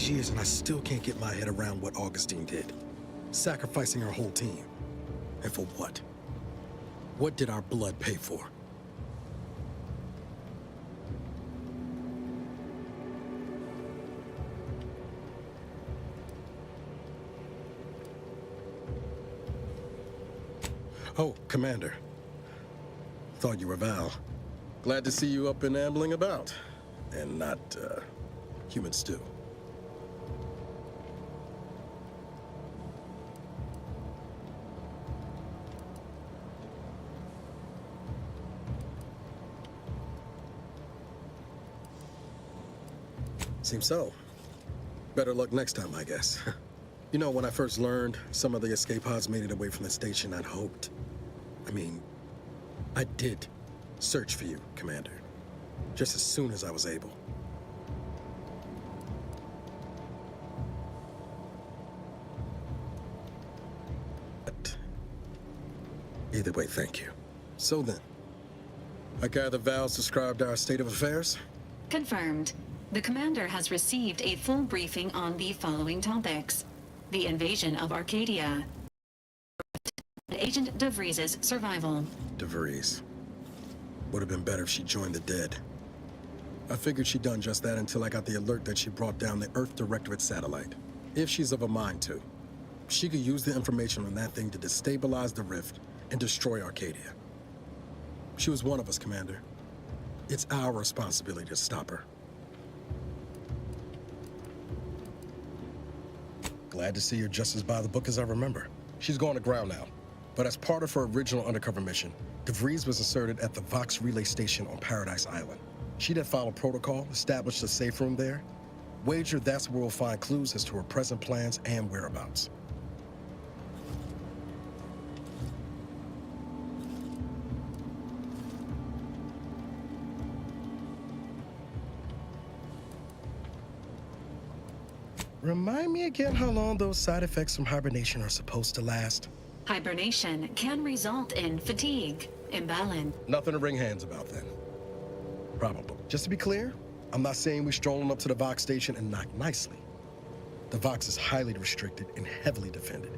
these years and I still can't get my head around what Augustine did. Sacrificing her whole team. And for what? What did our blood pay for? Oh, Commander. Thought you were Val. Glad to see you up and ambling about. And not, human stew. Seems so. Better luck next time, I guess. You know, when I first learned some of the escape pods made it away from the station, I'd hoped. I did search for you, Commander. Just as soon as I was able. But either way, thank you. So then, I gather Val's described our state of affairs? Confirmed. The commander has received a full briefing on the following topics: the invasion of Arcadia, and Agent DeVries's survival. DeVries. Would have been better if she joined the dead. I figured she'd done just that until I got the alert that she brought down the Earth Directorate satellite. If she's of a mind to, she could use the information on that thing to destabilize the Rift and destroy Arcadia. She was one of us, Commander. It's our responsibility to stop her. Glad to see you're just as by the book as I remember. She's going to ground now. But as part of her original undercover mission, DeVries was inserted at the Vox Relay Station on Paradise Island. She'd have followed protocol, established a safe room there. Wager that's where we'll find clues as to her present plans and whereabouts. Remind me again how long those side effects from hibernation are supposed to last? Hibernation can result in fatigue, imbalance. Nothing to wring hands about then. Probable. Just to be clear, I'm not saying we strolling up to the Vox station and knock nicely. The Vox is highly restricted and heavily defended.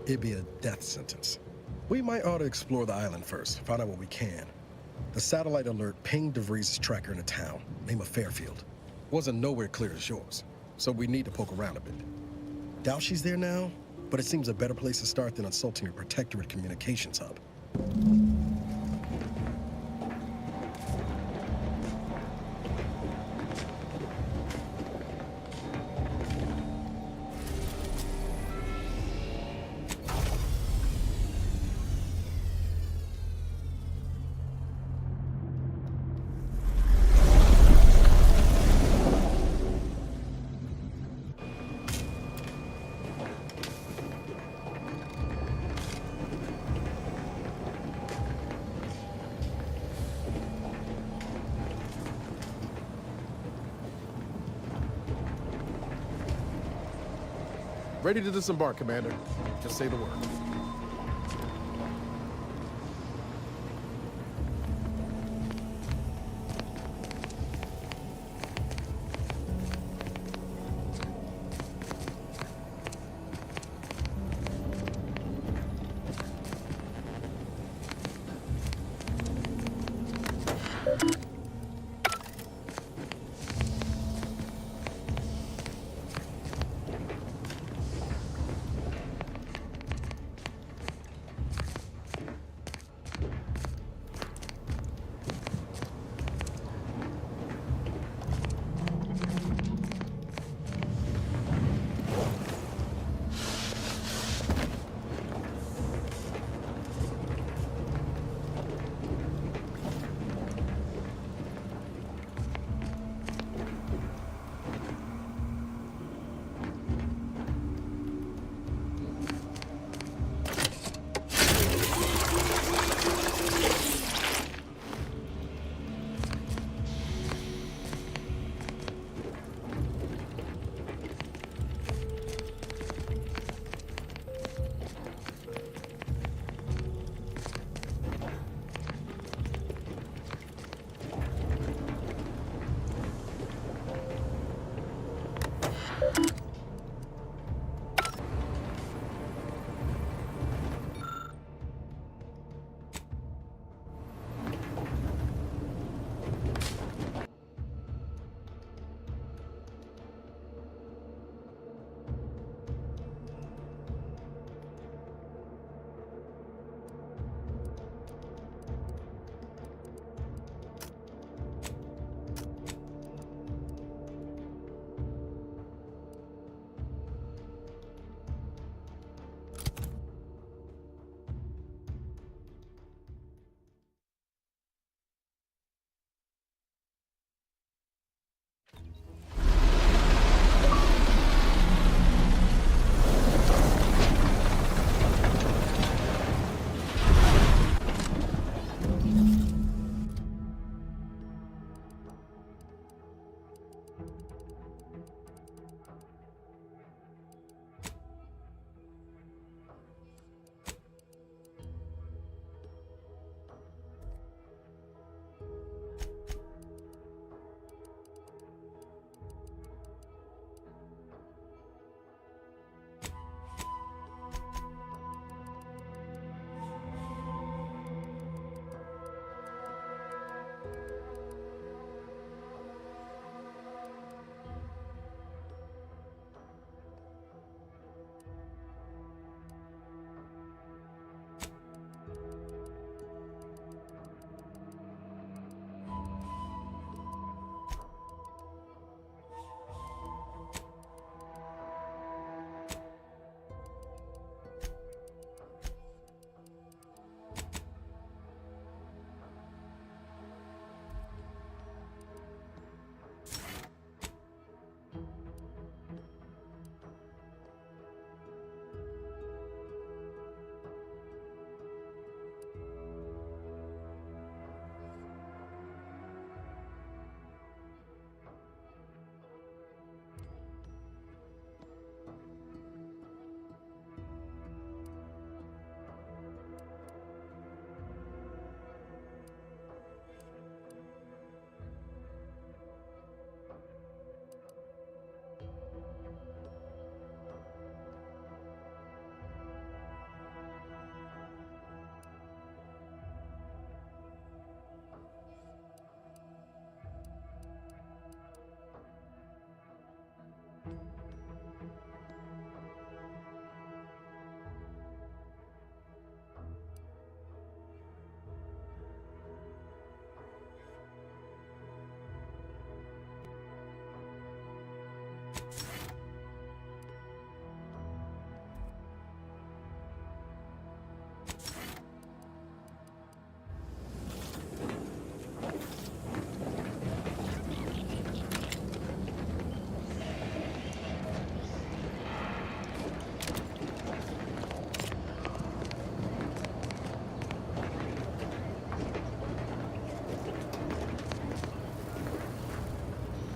It'd be a death sentence. We might ought to explore the island first, find out what we can. The satellite alert pinged DeVries' tracker in a town, name of Fairfield. Wasn't nowhere clear as yours, so we need to poke around a bit. Doubt she's there now, but it seems a better place to start than insulting your Protectorate communications hub. Ready to disembark, Commander. Just say the word.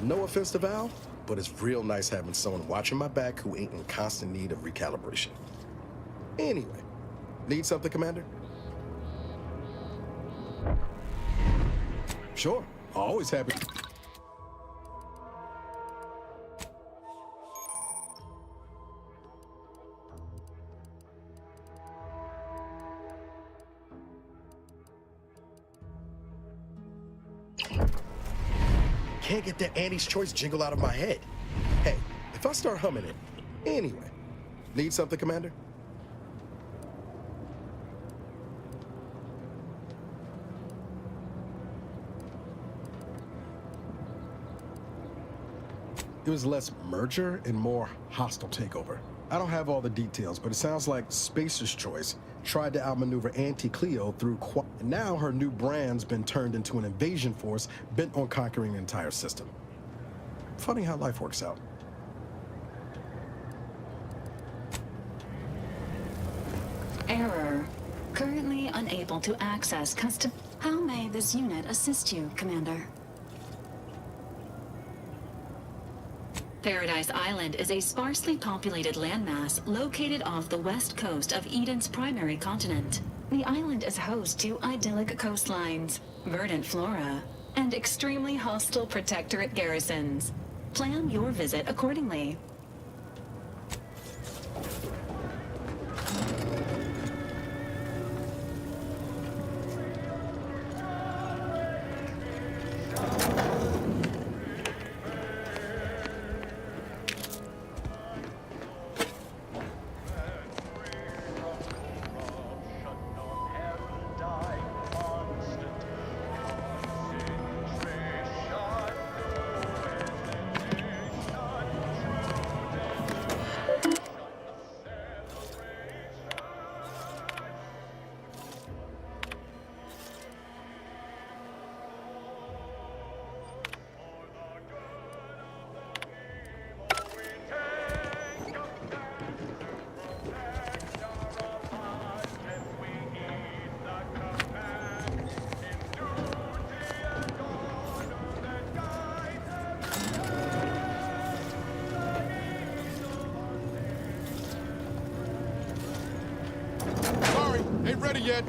No offense to Val, but it's real nice having someone watching my back who ain't in constant need of recalibration. Anyway, need something, Commander? Sure, always happy. Can't get that Annie's Choice jingle out of my head. Hey, if I start humming it, anyway. Need something, Commander? It was less merger and more hostile takeover. I don't have all the details, but it sounds like Spacer's Choice tried to outmaneuver Auntie Cleo through and now her new brand's been turned into an invasion force bent on conquering the entire system. Funny how life works out. Error. Currently unable to access custom. How may this unit assist you, Commander? Paradise Island is a sparsely populated landmass located off the west coast of Eden's primary continent. The island is host to idyllic coastlines, verdant flora, and extremely hostile protectorate garrisons. Plan your visit accordingly. ready yet.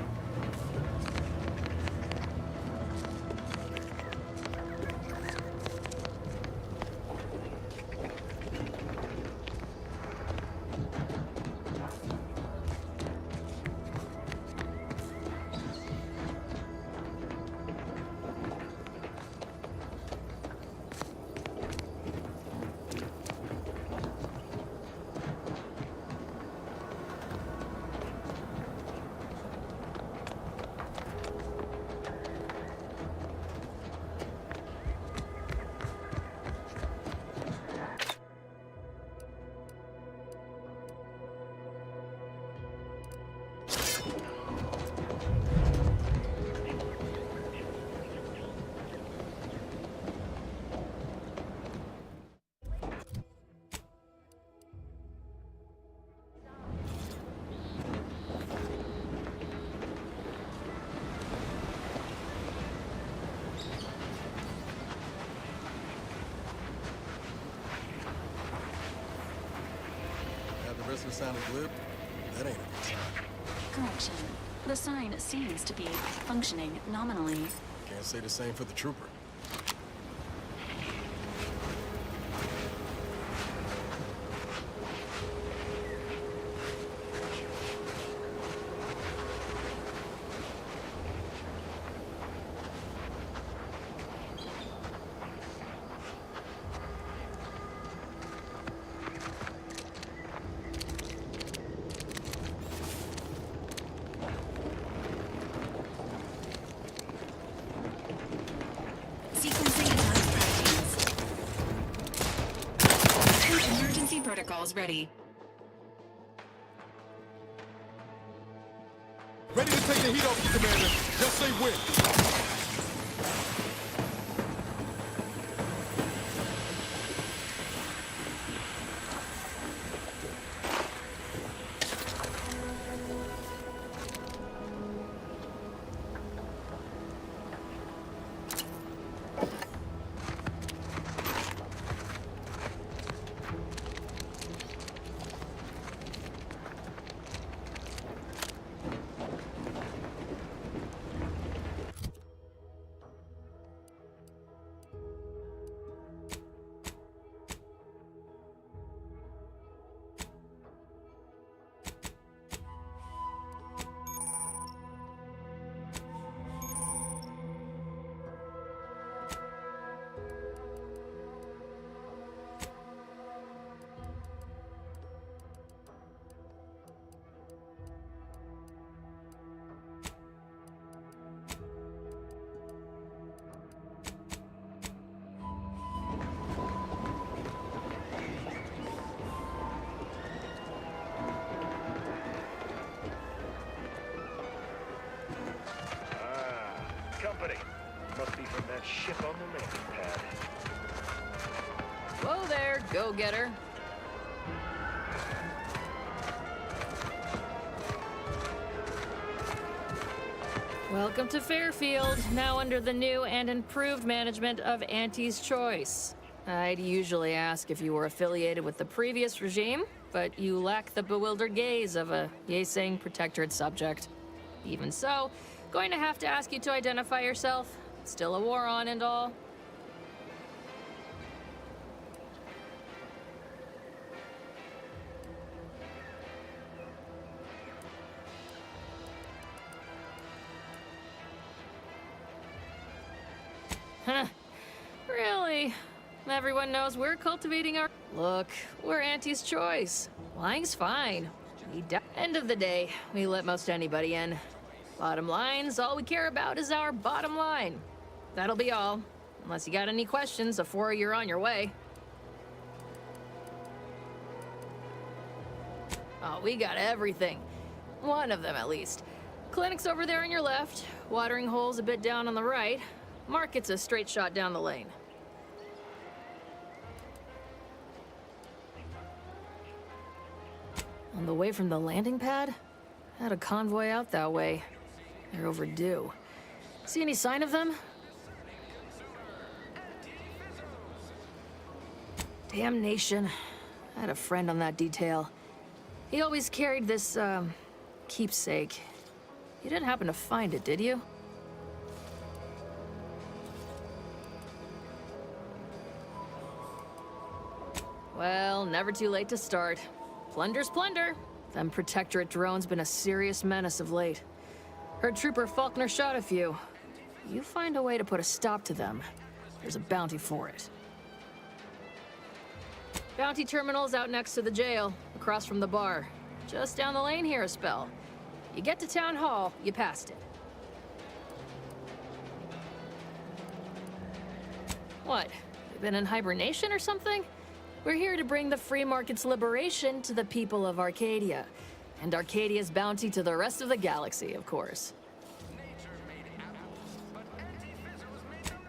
The rest of it sounded glib. That ain't a good sign. Correction. The sign seems to be functioning nominally. Can't say the same for the trooper. Sequencing advanced proteins. Emergency protocols ready. Ready to take the heat off you, Commander. Just say when. Company. Must be from that ship on the landing pad. Whoa there, go-getter. Welcome to Fairfield, now under the new and improved management of Auntie's Choice. I'd usually ask if you were affiliated with the previous regime, but you lack the bewildered gaze of a yay-saying protectorate subject. Even so, going to have to ask you to identify yourself. Still a war on and all. Huh. Really? Everyone knows we're cultivating our... Look, we're Auntie's Choice. Lying's fine. End of the day, we let most anybody in. Bottom line's all we care about is our bottom line. That'll be all. Unless you got any questions before you're on your way. Oh, we got everything. One of them, at least. Clinic's over there on your left. Watering hole's a bit down on the right. Market's a straight shot down the lane. On the way from the landing pad? Had a convoy out that way. They're overdue. See any sign of them? Damnation. I had a friend on that detail. He always carried this, keepsake. You didn't happen to find it, did you? Well, never too late to start. Plunder's plunder. Them Protectorate drones been a serious menace of late. Heard Trooper Faulkner shot a few. You find a way to put a stop to them, there's a bounty for it. Bounty terminal's out next to the jail, across from the bar. Just down the lane here a spell. You get to Town Hall, you passed it. What? You been in hibernation or something? We're here to bring the free market's liberation to the people of Arcadia. And Arcadia's bounty to the rest of the galaxy, of course.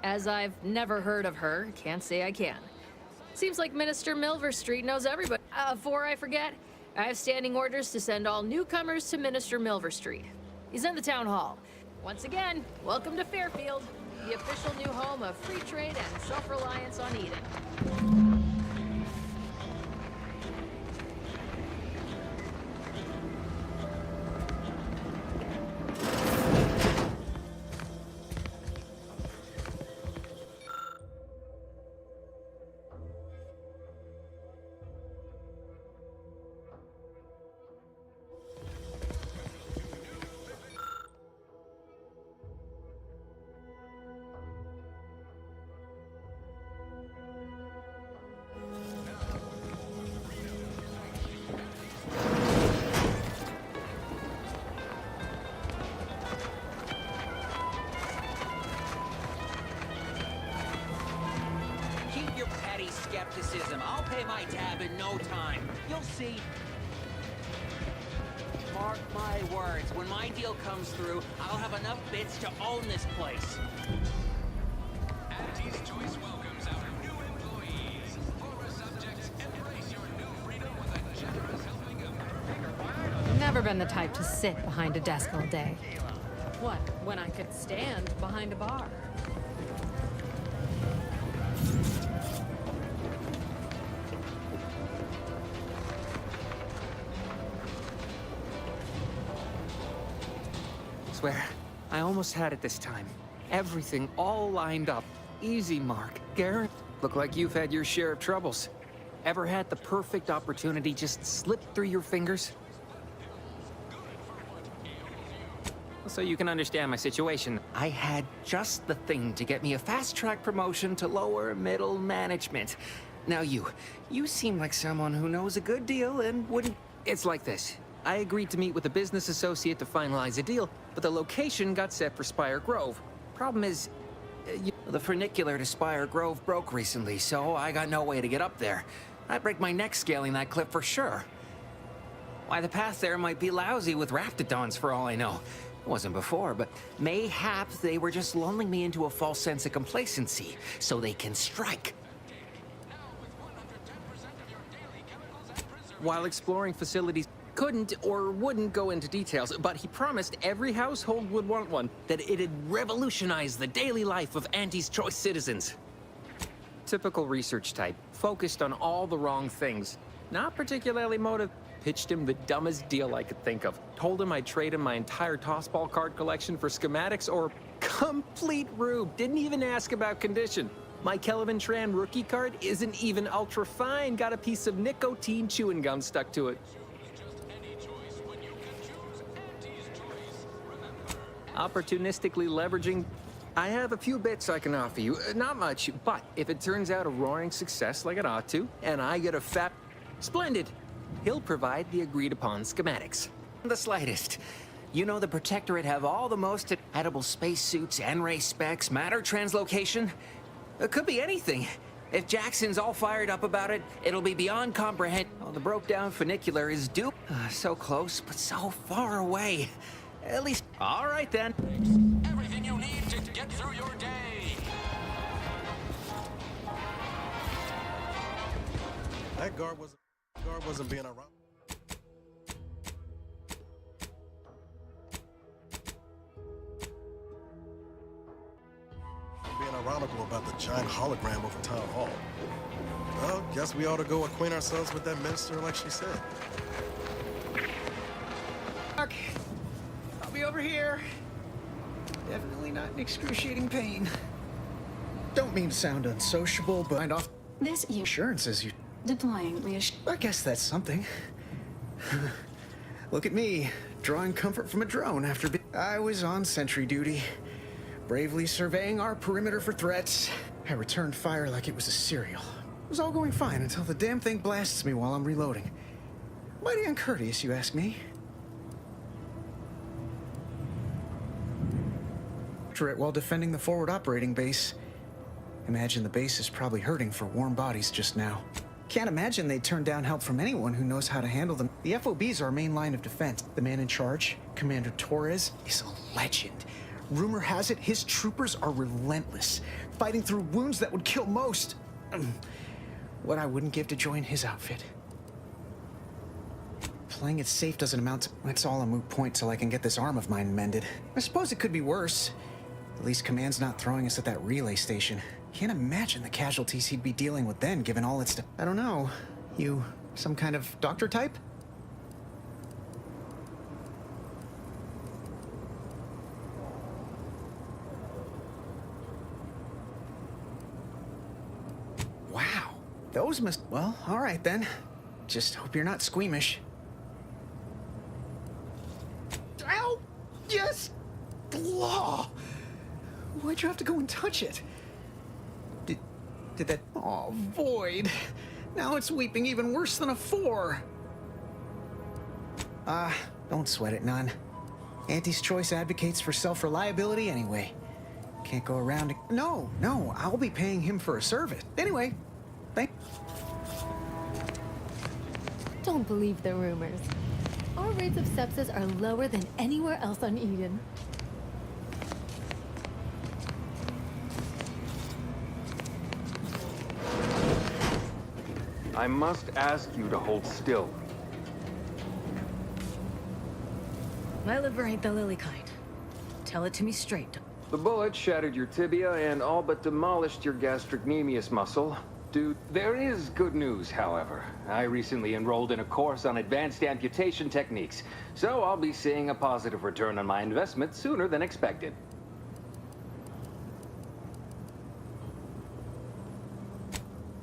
As I've never heard of her, can't say I can. Seems like Minister Milverstreet knows everybody. Before I forget, I have standing orders to send all newcomers to Minister Milverstreet. He's in the town hall. Once again, welcome to Fairfield, the official new home of free trade and self-reliance on Eden. Skepticism. I'll pay my tab in no time. You'll see. Mark my words, when my deal comes through, I'll have enough bits to own this place. Auntie's Choice welcomes our new employees. Former subjects, embrace your new freedom with a generous helping of Never been the type to sit behind a desk all day. What, when I could stand behind a bar? Swear, I almost had it this time. Everything all lined up. Easy, Mark. Garrett, look like you've had your share of troubles. Ever had the perfect opportunity just slip through your fingers? So you can understand my situation. I had just the thing to get me a fast-track promotion to lower middle management. Now you seem like someone who knows a good deal and wouldn't... It's like this. I agreed to meet with a business associate to finalize a deal, but the location got set for Spire Grove. Problem is, the funicular to Spire Grove broke recently, so I got no way to get up there. I'd break my neck scaling that cliff for sure. Why, the path there might be lousy with raptidons for all I know. It wasn't before, but mayhaps they were just lulling me into a false sense of complacency, so they can strike. While exploring facilities, couldn't or wouldn't go into details, but he promised every household would want one, that it'd revolutionize the daily life of Auntie's Choice citizens. Typical research type, focused on all the wrong things. Not particularly motivated. Pitched him the dumbest deal I could think of. Told him I'd trade him my entire tossball card collection for schematics or... Complete rube, didn't even ask about condition. My Kelvin Tran rookie card isn't even ultra fine, got a piece of nicotine chewing gum stuck to it. Opportunistically leveraging... I have a few bits I can offer you. Not much, but if it turns out a roaring success like it ought to, and I get a fat... Splendid! He'll provide the agreed-upon schematics. The slightest. You know the Protectorate have all the most edible spacesuits, N-ray specs, matter translocation? It could be anything. If Jackson's all fired up about it, it'll be beyond comprehend. Oh, the broke-down funicular is due. So close, but so far away. At least... All right, then. everything you need to get through your day. That guard wasn't being around. Being ironical about the giant hologram over town hall. Well, guess we ought to go acquaint ourselves with that minister like she said. Mark, I'll be over over here. Definitely not in excruciating pain. Don't mean to sound unsociable, but mind off This you assurances you. deploying reassurance. I guess that's something. Look at me, drawing comfort from a drone after I was on sentry duty, bravely surveying our perimeter for threats. I returned fire like it was a cereal. It was all going fine until the damn thing blasts me while I'm reloading. Mighty uncourteous, you ask me. After it while defending the forward operating base. Imagine the base is probably hurting for warm bodies just now. Can't imagine they'd turn down help from anyone who knows how to handle them. The FOB's our main line of defense. The man in charge, Commander Torres, is a legend. Rumor has it his troopers are relentless, fighting through wounds that would kill most. What I wouldn't give to join his outfit. Playing it safe doesn't amount to... It's all a moot point till I can get this arm of mine mended. I suppose it could be worse. At least Command's not throwing us at that relay station. Can't imagine the casualties he'd be dealing with then, given all its... I don't know. You some kind of doctor type? Wow. Those must... Well, all right then. Just hope you're not squeamish. Ow! Yes! Law! Why'd you have to go and touch it? Did that... Oh, void. Now it's weeping even worse than a 4. Don't sweat it none. Auntie's Choice advocates for self-reliability anyway. Can't go around... No, I'll be paying him for a service. Anyway, thank... Don't believe the rumors. Our rates of sepsis are lower than anywhere else on Eden. I must ask you to hold still. My liver ain't the lily kind. Tell it to me straight. The bullet shattered your tibia and all but demolished your gastrocnemius muscle. Dude, there is good news, however. I recently enrolled in a course on advanced amputation techniques, so I'll be seeing a positive return on my investment sooner than expected.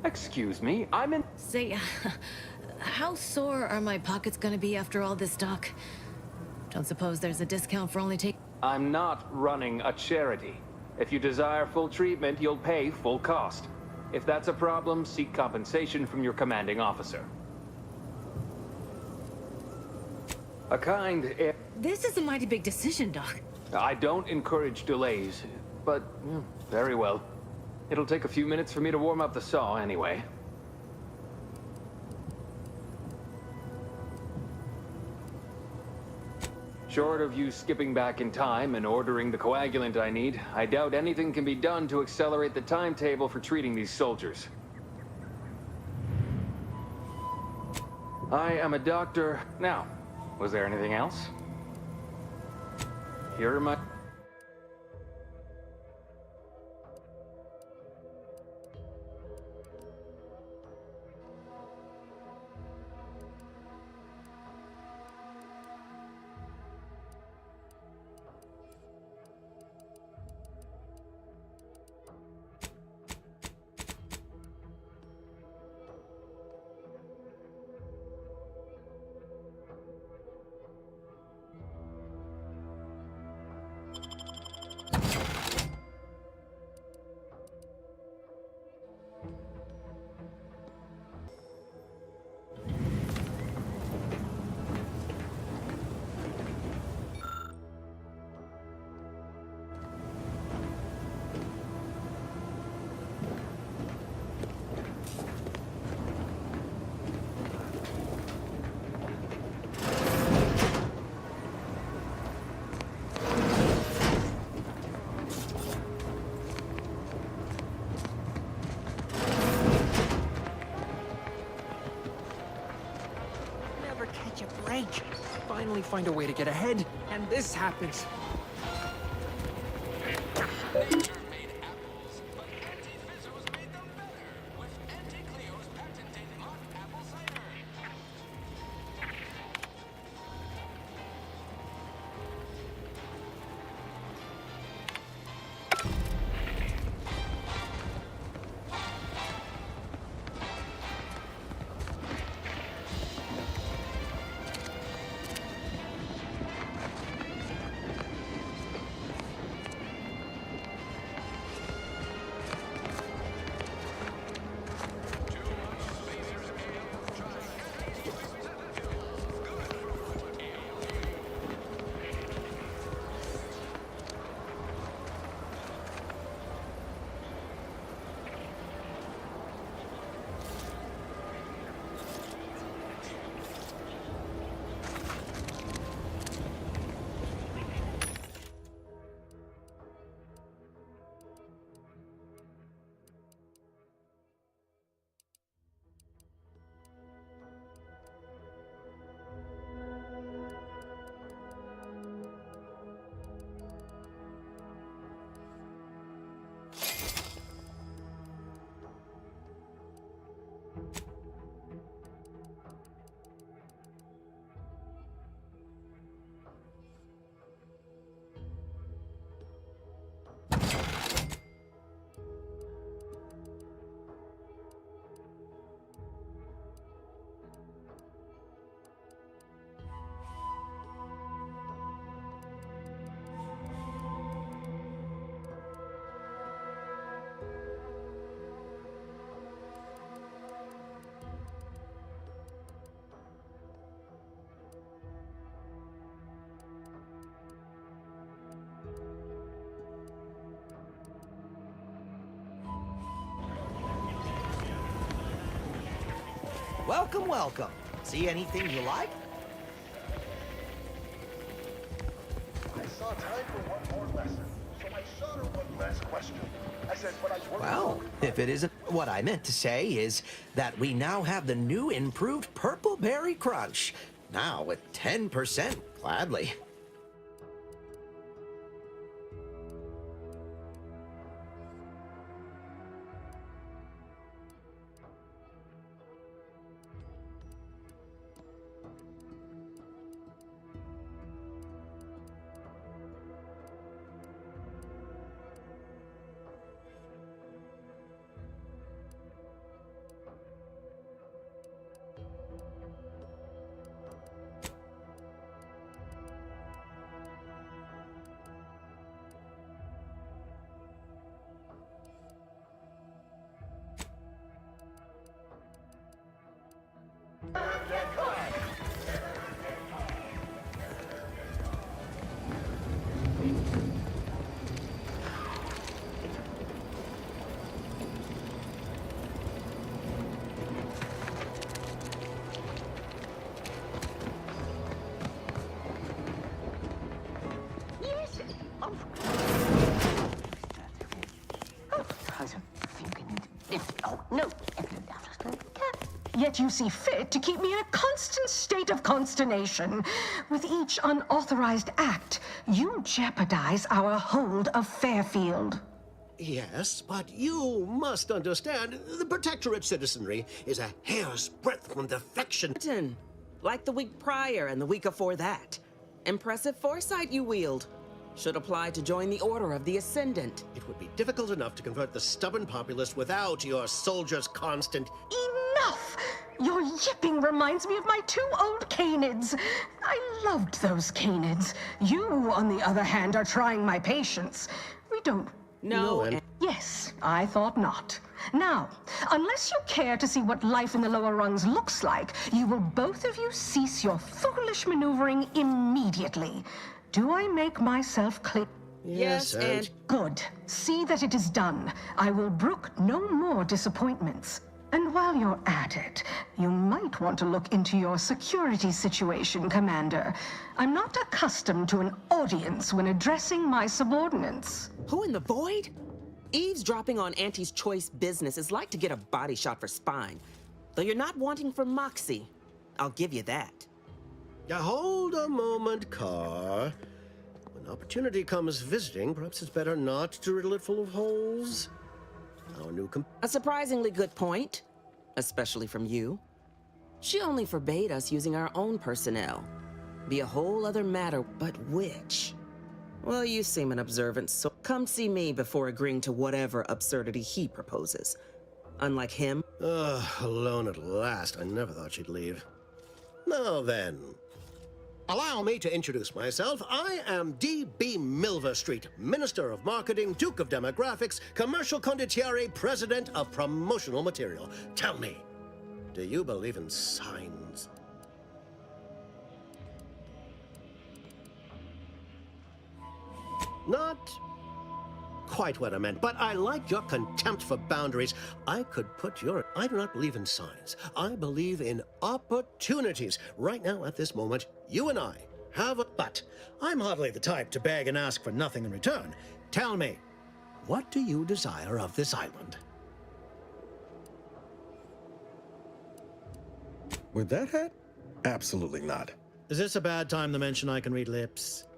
Excuse me, I'm in... Say, how sore are my pockets gonna be after all this, Doc? Don't suppose there's a discount for only taking... I'm not running a charity. If you desire full treatment, you'll pay full cost. If that's a problem, seek compensation from your commanding officer. A kind... This is a mighty big decision, Doc. I don't encourage delays, but very well. It'll take a few minutes for me to warm up the saw anyway. Short of you skipping back in time and ordering the coagulant I need, I doubt anything can be done to accelerate the timetable for treating these soldiers. I am a doctor. Now, was there anything else? Here are my... Finally find a way to get ahead, and this happens. Nature made apples, but Auntie Fizzo's made them better with Auntie Cleo's patented hot apple cider. Welcome, welcome. See anything you like? I saw time for one more lesson, so I shot her one last question. I said, but I worked Well, if it isn't, what I meant to say is that we now have the new improved Purple Berry Crunch. Now with 10%, gladly. Yet you see fit to keep me in a constant state of consternation. With each unauthorized act, you jeopardize our hold of Fairfield. Yes, but you must understand, the Protectorate citizenry is a hair's breadth from defection. Like the week prior and the week before that. Impressive foresight you wield. Should apply to join the Order of the Ascendant. It would be difficult enough to convert the stubborn populace without your soldiers' constant... Enough! Your yipping reminds me of my 2 old canids. I loved those canids. You, on the other hand, are trying my patience. We don't... No, Yes, I thought not. Now, unless you care to see what life in the lower rungs looks like, you will both of you cease your foolish maneuvering immediately. Do I make myself clear? Yes, and... Good. See that it is done. I will brook no more disappointments. And while you're at it, you might want to look into your security situation, Commander. I'm not accustomed to an audience when addressing my subordinates. Who in the void? Eavesdropping on Auntie's choice business is like to get a body shot for spine. Though you're not wanting for moxie. I'll give you that. Hold a moment, Carr. When opportunity comes visiting, perhaps it's better not to riddle it full of holes. Our new A surprisingly good point. Especially from you. She only forbade us using our own personnel. Be a whole other matter, but which? Well, you seem an observant, so come see me before agreeing to whatever absurdity he proposes. Unlike him... Alone at last. I never thought she'd leave. Now then, allow me to introduce myself. I am D.B. Milverstreet, Minister of Marketing, Duke of Demographics, Commercial Condottiere, President of Promotional Material. Tell me, do you believe in signs? Not quite what I meant, but I like your contempt for boundaries. I could put your... I do not believe in signs. I believe in opportunities. Right now, at this moment, you and I have a... But I'm hardly the type to beg and ask for nothing in return. Tell me, what do you desire of this island? With that hat? Absolutely not. Is this a bad time to mention I can read lips?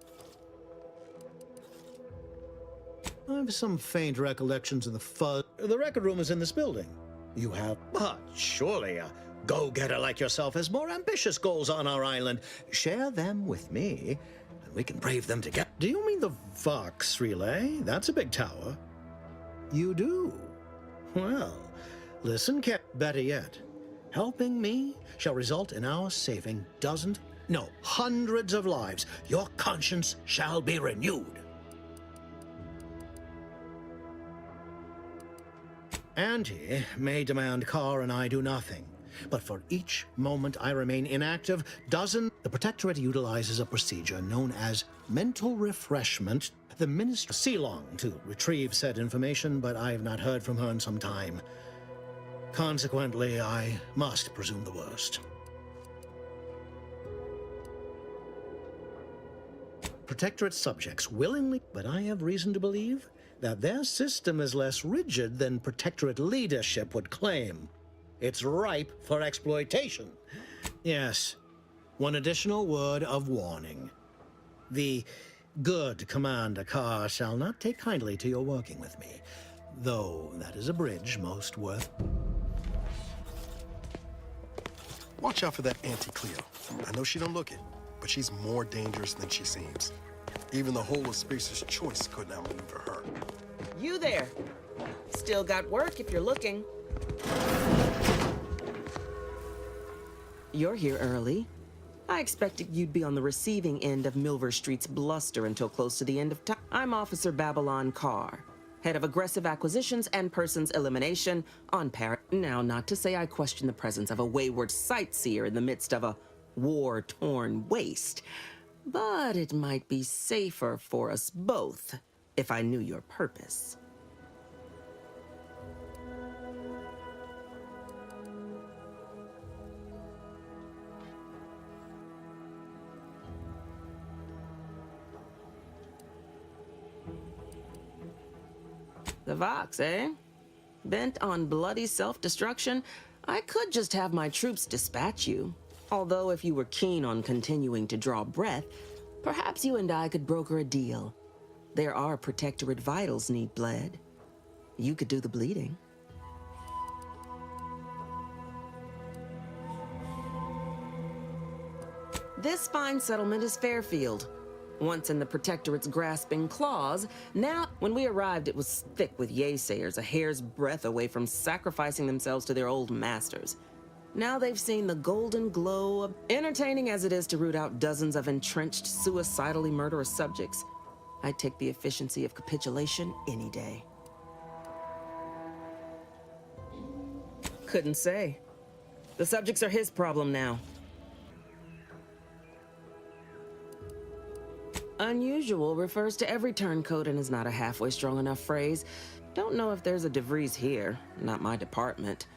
I have some faint recollections of the fuzz. The record room is in this building. You have... But surely a go-getter like yourself has more ambitious goals on our island. Share them with me, and we can brave them together. Do you mean the Vox Relay? That's a big tower. You do? Well, listen, better yet. Helping me shall result in our saving dozens, no, hundreds of lives. Your conscience shall be renewed. Auntie may demand Carr and I do nothing, but for each moment I remain inactive, the Protectorate utilizes a procedure known as mental refreshment. The Minister Ceylon to retrieve said information, but I have not heard from her in some time. Consequently, I must presume the worst. Protectorate subjects willingly, but I have reason to believe that their system is less rigid than Protectorate leadership would claim. It's ripe for exploitation. Yes, one additional word of warning. The good Commander Carr shall not take kindly to your working with me, though that is a bridge most worth... Watch out for that Auntie Cleo. I know she don't look it, but she's more dangerous than she seems. Even the whole of Spacer's Choice couldn't outmaneuver her. You there. Still got work if you're looking. You're here early. I expected you'd be on the receiving end of Milver Street's bluster until close to the end of time. I'm Officer Babylon Carr, head of aggressive acquisitions and persons elimination on Now, not to say I question the presence of a wayward sightseer in the midst of a war-torn waste, but it might be safer for us both if I knew your purpose. The Vox, eh? Bent on bloody self-destruction? I could just have my troops dispatch you. Although if you were keen on continuing to draw breath, perhaps you and I could broker a deal. There are Protectorate vitals need bled. You could do the bleeding. This fine settlement is Fairfield. Once in the Protectorate's grasping claws, now, when we arrived, it was thick with yaysayers, a hair's breadth away from sacrificing themselves to their old masters. Now they've seen the golden glow of... Entertaining as it is to root out dozens of entrenched, suicidally murderous subjects, I'd take the efficiency of capitulation any day. Couldn't say. The subjects are his problem now. Unusual refers to every turncoat and is not a halfway strong enough phrase. Don't know if there's a DeVries here, not my department.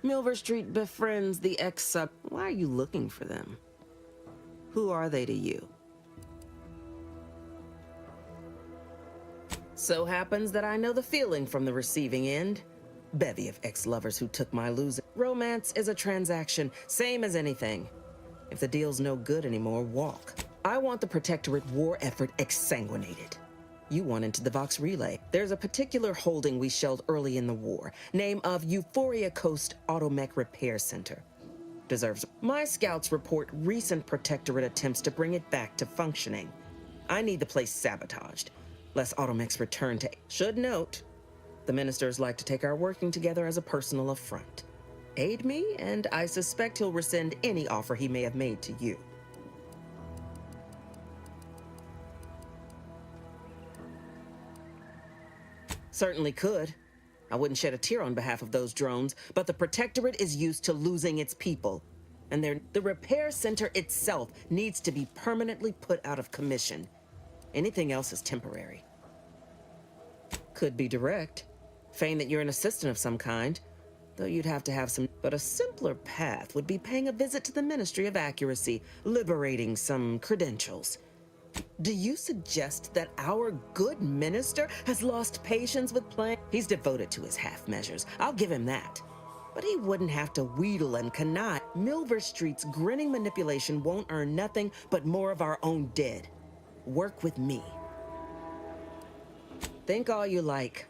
Milver Street befriends the ex-sub. Why are you looking for them? Who are they to you? So happens that I know the feeling from the receiving end. Bevy of ex-lovers who took my losing. Romance is a transaction, same as anything. If the deal's no good anymore, walk. I want the Protectorate war effort exsanguinated. You want into the Vox Relay. There's a particular holding we shelled early in the war, name of Euphoria Coast Automech Repair Center. Deserves. My scouts report recent Protectorate attempts to bring it back to functioning. I need the place sabotaged, lest Automech's return to... Should note, the ministers like to take our working together as a personal affront. Aid me, and I suspect he'll rescind any offer he may have made to you. Certainly could. I wouldn't shed a tear on behalf of those drones, but the Protectorate is used to losing its people. And the repair center itself needs to be permanently put out of commission. Anything else is temporary. Could be direct. Feign that you're an assistant of some kind, though you'd have to have some... But a simpler path would be paying a visit to the Ministry of Accuracy, liberating some credentials. Do you suggest that our good minister has lost patience with playing? He's devoted to his half measures. I'll give him that. But he wouldn't have to wheedle and connive. Milver Street's grinning manipulation won't earn nothing but more of our own dead. Work with me. Think all you like.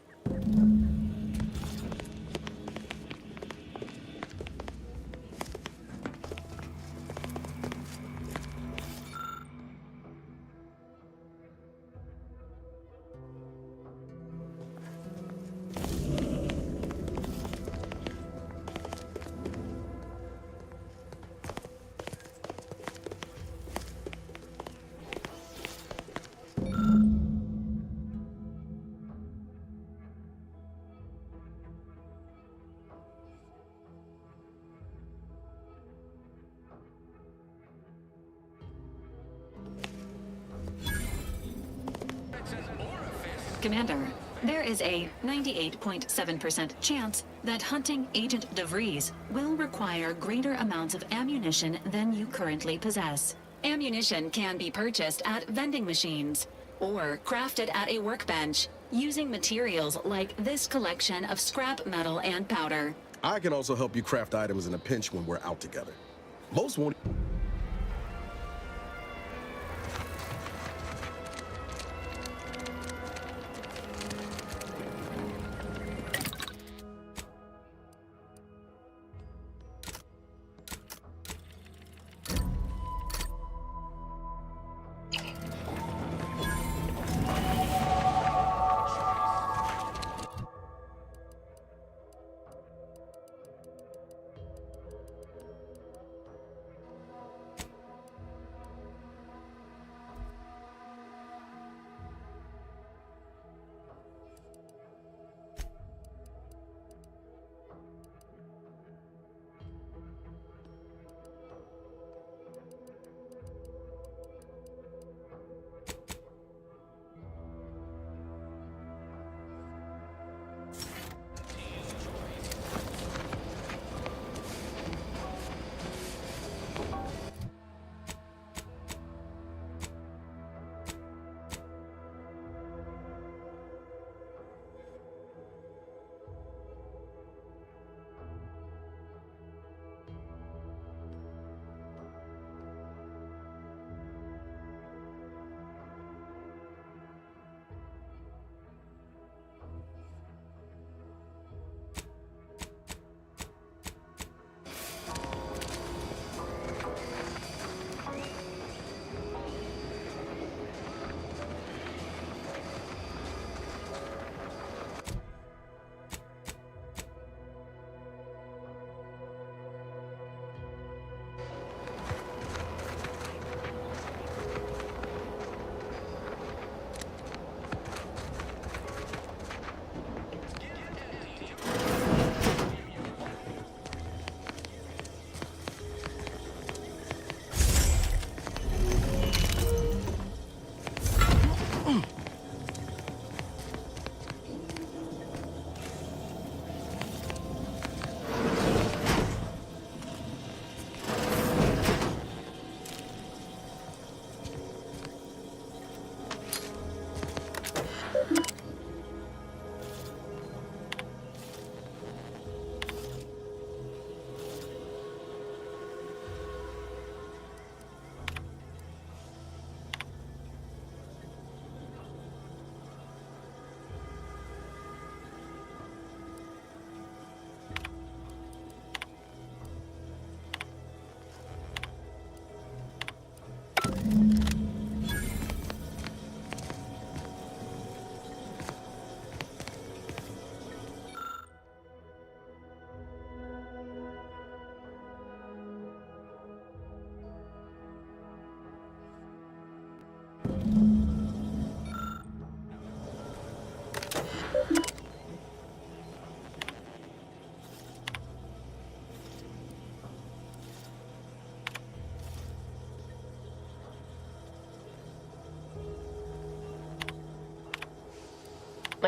Commander, There is a 98.7% chance that hunting Agent DeVries will require greater amounts of ammunition than you currently possess. Ammunition can be purchased at vending machines or crafted at a workbench using materials like this collection of scrap metal and powder. I can also help you craft items in a pinch when we're out together. Most won't.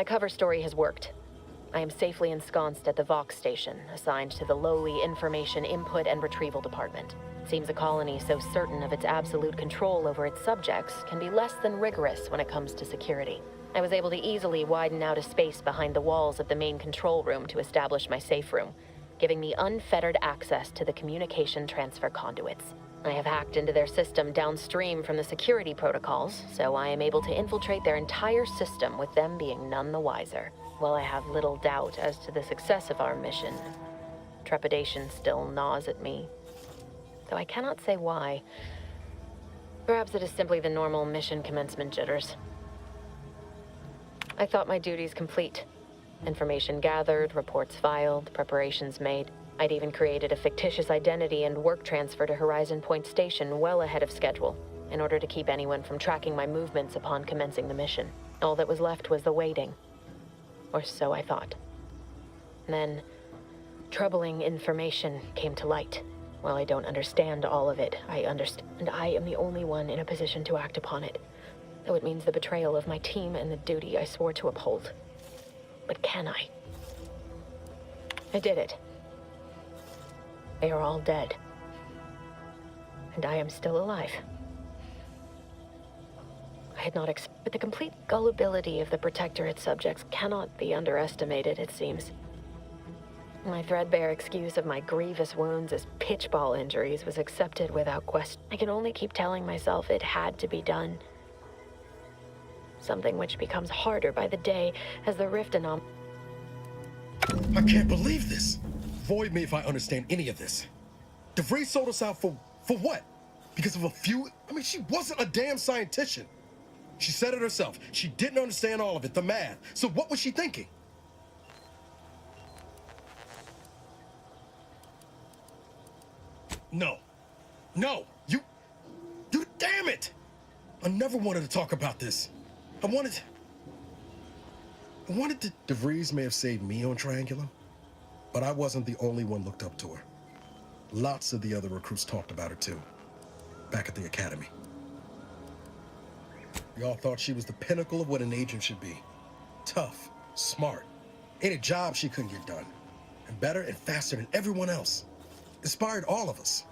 My cover story has worked. I am safely ensconced at the Vox station, assigned to the lowly Information Input and Retrieval Department. Seems a colony so certain of its absolute control over its subjects can be less than rigorous when it comes to security. I was able to easily widen out a space behind the walls of the main control room to establish my safe room, giving me unfettered access to the communication transfer conduits. I have hacked into their system downstream from the security protocols, so I am able to infiltrate their entire system with them being none the wiser. While I have little doubt as to the success of our mission, trepidation still gnaws at me. Though I cannot say why. Perhaps it is simply the normal mission commencement jitters. I thought my duties complete. Information gathered, reports filed, preparations made. I'd even created a fictitious identity and work transfer to Horizon Point Station well ahead of schedule, in order to keep anyone from tracking my movements upon commencing the mission. All that was left was the waiting. Or so I thought. Then, troubling information came to light. While I don't understand all of it, I understand, and I am the only one in a position to act upon it. Though it means the betrayal of my team and the duty I swore to uphold. but can I? I did it. They are all dead. And I am still alive. I had not but the complete gullibility of the Protectorate subjects cannot be underestimated, it seems. My threadbare excuse of my grievous wounds as pitchball injuries was accepted without question. I can only keep telling myself it had to be done. Something which becomes harder by the day as the rift anomaly. I can't believe this. Void me if I understand any of this. DeVries sold us out for what? Because of a few? I mean, she wasn't a damn scientist. She said it herself. She didn't understand all of it, the math. So what was she thinking? No. No. You damn it! I never wanted to talk about this. I wanted to... DeVries may have saved me on Triangulum, but I wasn't the only one looked up to her. Lots of the other recruits talked about her too, back at the academy. We all thought she was the pinnacle of what an agent should be. Tough, smart, any job she couldn't get done, and better and faster than everyone else. Inspired all of us.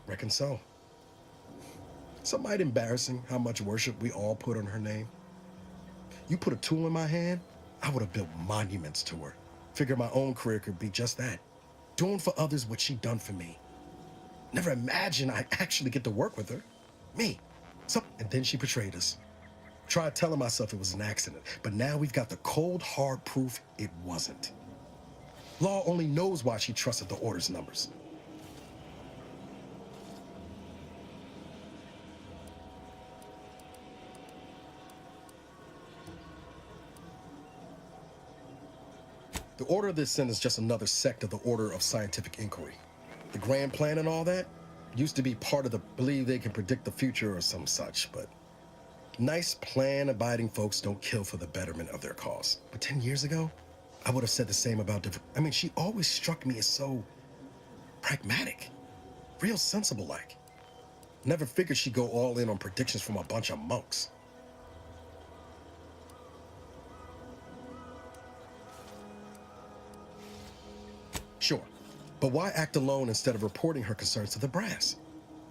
Reckon so. It's mighty embarrassing how much worship we all put on her name. You put a tool in my hand, I would have built monuments to her. Figured my own career could be just that. Doing for others what she done for me. Never imagined I'd actually get to work with her. Me. And then she betrayed us. Tried telling myself it was an accident, but now we've got the cold, hard proof it wasn't. Law only knows why she trusted the Order's numbers. The Order of the Ascent is just another sect of the Order of Scientific Inquiry. The grand plan and all that used to be part of the believe they can predict the future or some such, but nice plan-abiding folks don't kill for the betterment of their cause. But 10 years ago, I would have said the same about I mean, she always struck me as so pragmatic, real sensible-like. Never figured she'd go all in on predictions from a bunch of monks. Sure, but why act alone instead of reporting her concerns to the brass?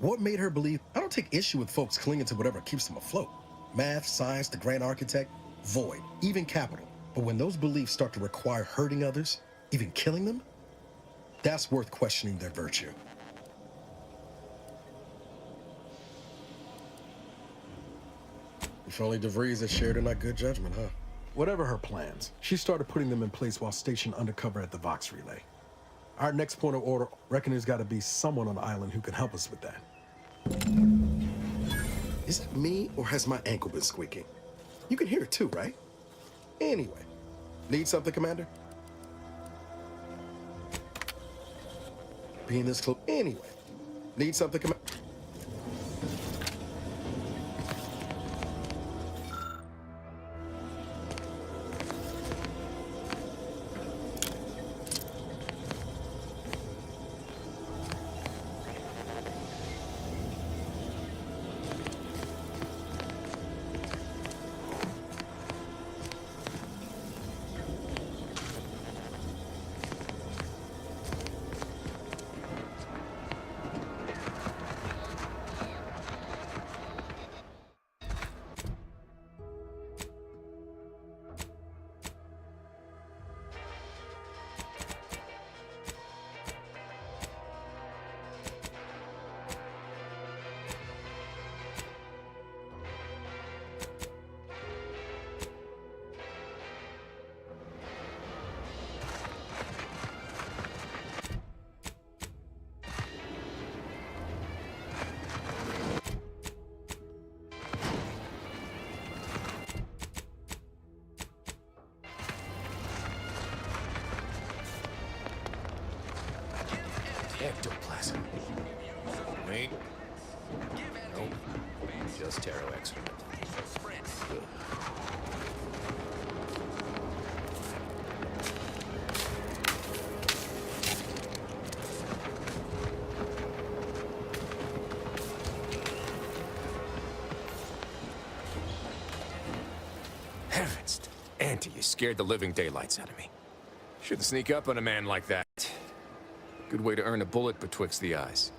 What made her believe? I don't take issue with folks clinging to whatever keeps them afloat. Math, science, the grand architect, Void, even capital. But when those beliefs start to require hurting others, even killing them, that's worth questioning their virtue. If only DeVries had shared in our good judgment, huh? Whatever her plans, she started putting them in place while stationed undercover at the Vox Relay. Our next point of order, reckon there's got to be someone on the island who can help us with that. Is it me, or has my ankle been squeaking? You can hear it too, right? Anyway, need something, Commander? Being this close. Anyway, need something, Commander? Ectoplasm. Wait. Nope. Just Taro excrement. Good. Heavens, Auntie, you scared the living daylights out of me. Shouldn't sneak up on a man like that. Good way to earn a bullet betwixt the eyes.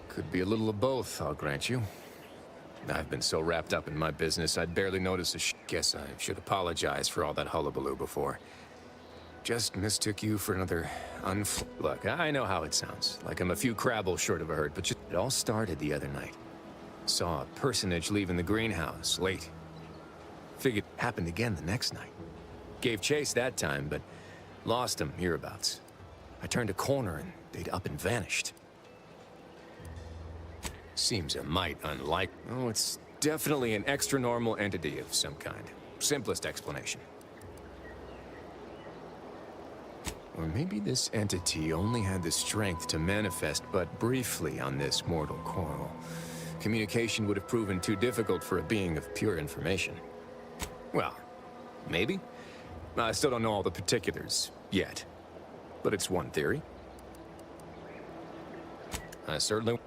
Could be a little of both, I'll grant you. I've been so wrapped up in my business, I'd barely notice a Guess I should apologize for all that hullabaloo before. Just mistook you for another Look, I know how it sounds, like I'm a few crabbles short of a hurt, but it all started the other night. Saw a personage leaving the greenhouse, late. Figured it happened again the next night. Gave chase that time, but lost him hereabouts. I turned a corner and they'd up and vanished. Seems a mite unlike... Oh, it's definitely an extra-normal entity of some kind. Simplest explanation. Or maybe this entity only had the strength to manifest but briefly on this mortal coil. Communication would have proven too difficult for a being of pure information. Well, maybe. I still don't know all the particulars yet. But it's one theory. I certainly...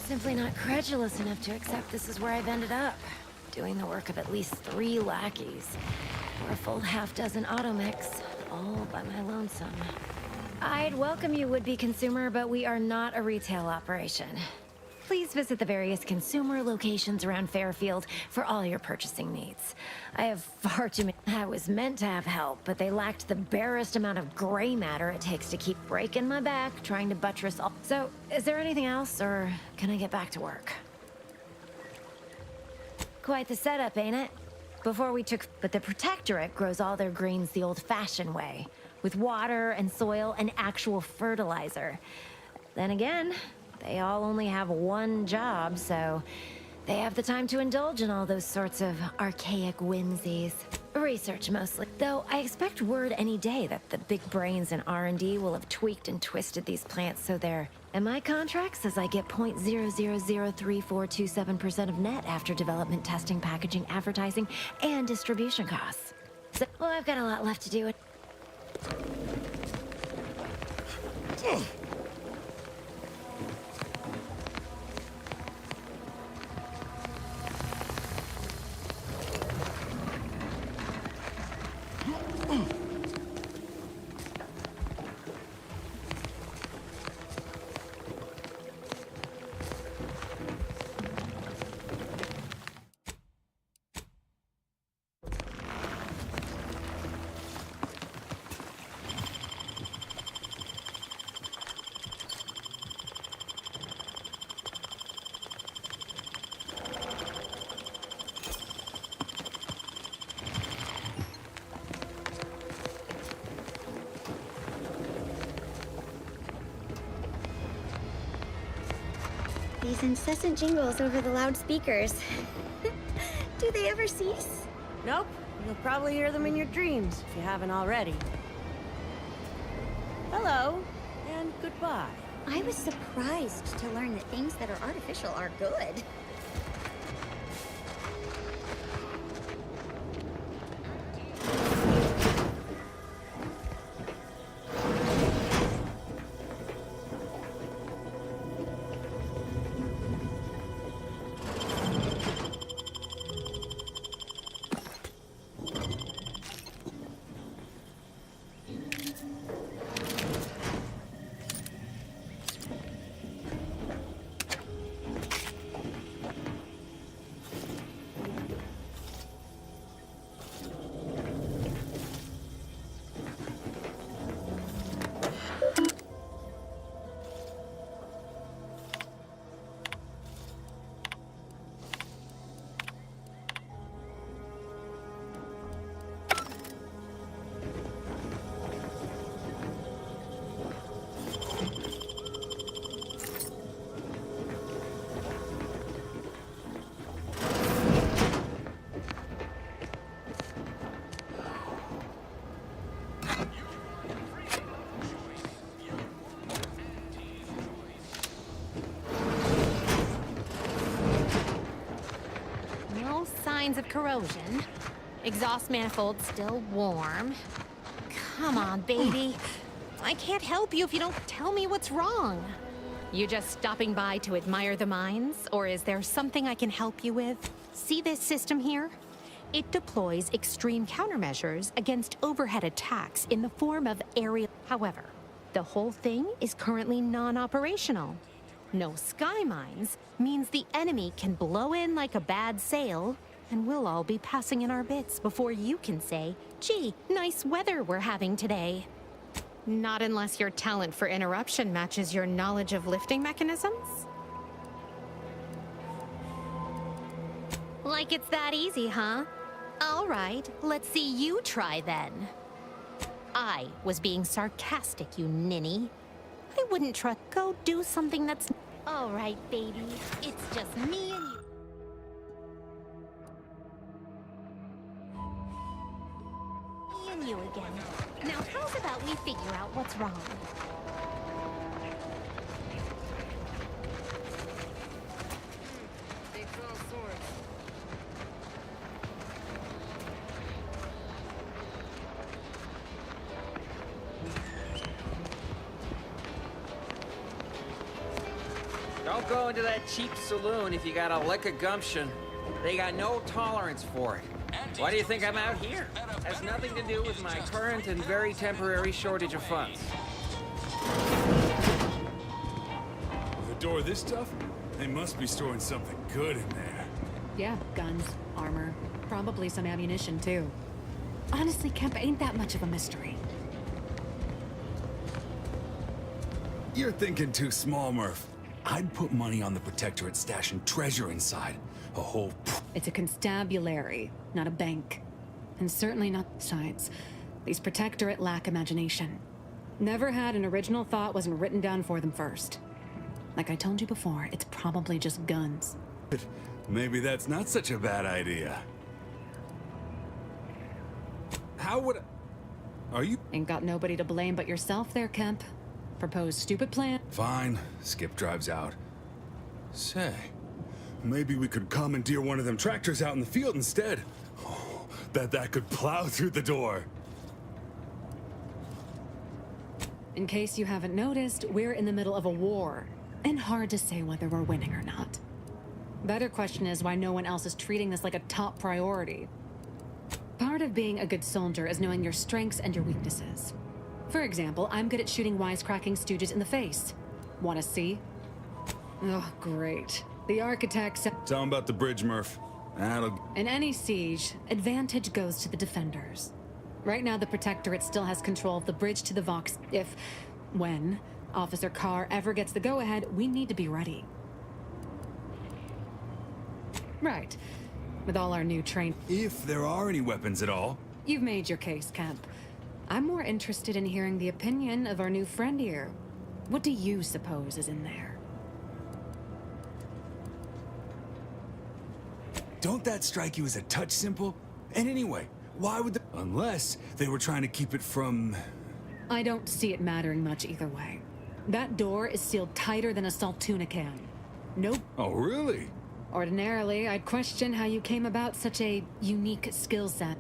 Simply not credulous enough to accept this is where I've ended up. Doing the work of at least 3 lackeys. Or a full half-dozen automechs, all by my lonesome. I'd welcome you, would-be consumer, but we are not a retail operation. Please visit the various consumer locations around Fairfield for all your purchasing needs. I have far too many. I was meant to have help, but they lacked the barest amount of gray matter it takes to keep breaking my back trying to buttress all. So, is there anything else, or can I get back to work? Quite the setup, ain't it? But the Protectorate grows all their greens the old-fashioned way, with water and soil and actual fertilizer. Then again, they all only have one job, so they have the time to indulge in all those sorts of archaic whimsies. Research mostly. Though I expect word any day that the big brains in R&D will have tweaked and twisted these plants so they're... And my contract says I get 0.0003427% of net after development, testing, packaging, advertising, and distribution costs. So, well, I've got a lot left to do. These incessant jingles over the loudspeakers. Do they ever cease? Nope. You'll probably hear them in your dreams, if you haven't already. Hello, and goodbye. I was surprised to learn that things that are artificial are good. Signs of corrosion. Exhaust manifold still warm. Come on, baby. I can't help you if you don't tell me what's wrong. You just stopping by to admire the mines, or is there something I can help you with? See this system here? It deploys extreme countermeasures against overhead attacks in the form of aerial. However, the whole thing is currently non-operational. No sky mines means the enemy can blow in like a bad sail, and we'll all be passing in our bits before you can say, gee, nice weather we're having today. Not unless your talent for interruption matches your knowledge of lifting mechanisms? Like it's that easy, huh? All right, let's see you try then. I was being sarcastic, you ninny. I wouldn't try. Go do something that's... All right, baby. It's just me and you. Me and you again. Now, how's about we figure out what's wrong? Don't go into that cheap saloon if you got a lick of gumption. They got no tolerance for it. Why do you think I'm out here? Has nothing to do with my current and very temporary shortage of funds. With a door this tough, they must be storing something good in there. Yeah, guns, armor, probably some ammunition too. Honestly, Kemp ain't that much of a mystery. You're thinking too small, Murph. I'd put money on the Protectorate stashing treasure inside. A whole... It's a constabulary, not a bank. And certainly not sides. These Protectorate lack imagination. Never had an original thought wasn't written down for them first. Like I told you before, it's probably just guns. Maybe that's not such a bad idea. How would I... Are you... Ain't got nobody to blame but yourself there, Kemp. Proposed stupid plan. Fine. Skip drives out. Say, maybe we could commandeer one of them tractors out in the field instead. Oh, bet that could plow through the door. In case you haven't noticed, we're in the middle of a war, and hard to say whether we're winning or not. Better question is why no one else is treating this like a top priority. Part of being a good soldier is knowing your strengths and your weaknesses. For example, I'm good at shooting wisecracking stooges in the face. Wanna see? Oh, great. The architects... Tell 'em about the bridge, Murph. That'll... In any siege, advantage goes to the defenders. Right now, the Protectorate still has control of the bridge to the Vox. When Officer Carr ever gets the go-ahead, we need to be ready. Right. With all our new train... If there are any weapons at all. You've made your case, Kemp. I'm more interested in hearing the opinion of our new friend here. What do you suppose is in there? Don't that strike you as a touch simple? And anyway, why would the... Unless they were trying to keep it from... I don't see it mattering much either way. That door is sealed tighter than a Saltuna can. Nope. Oh, really? Ordinarily, I'd question how you came about such a unique skill set.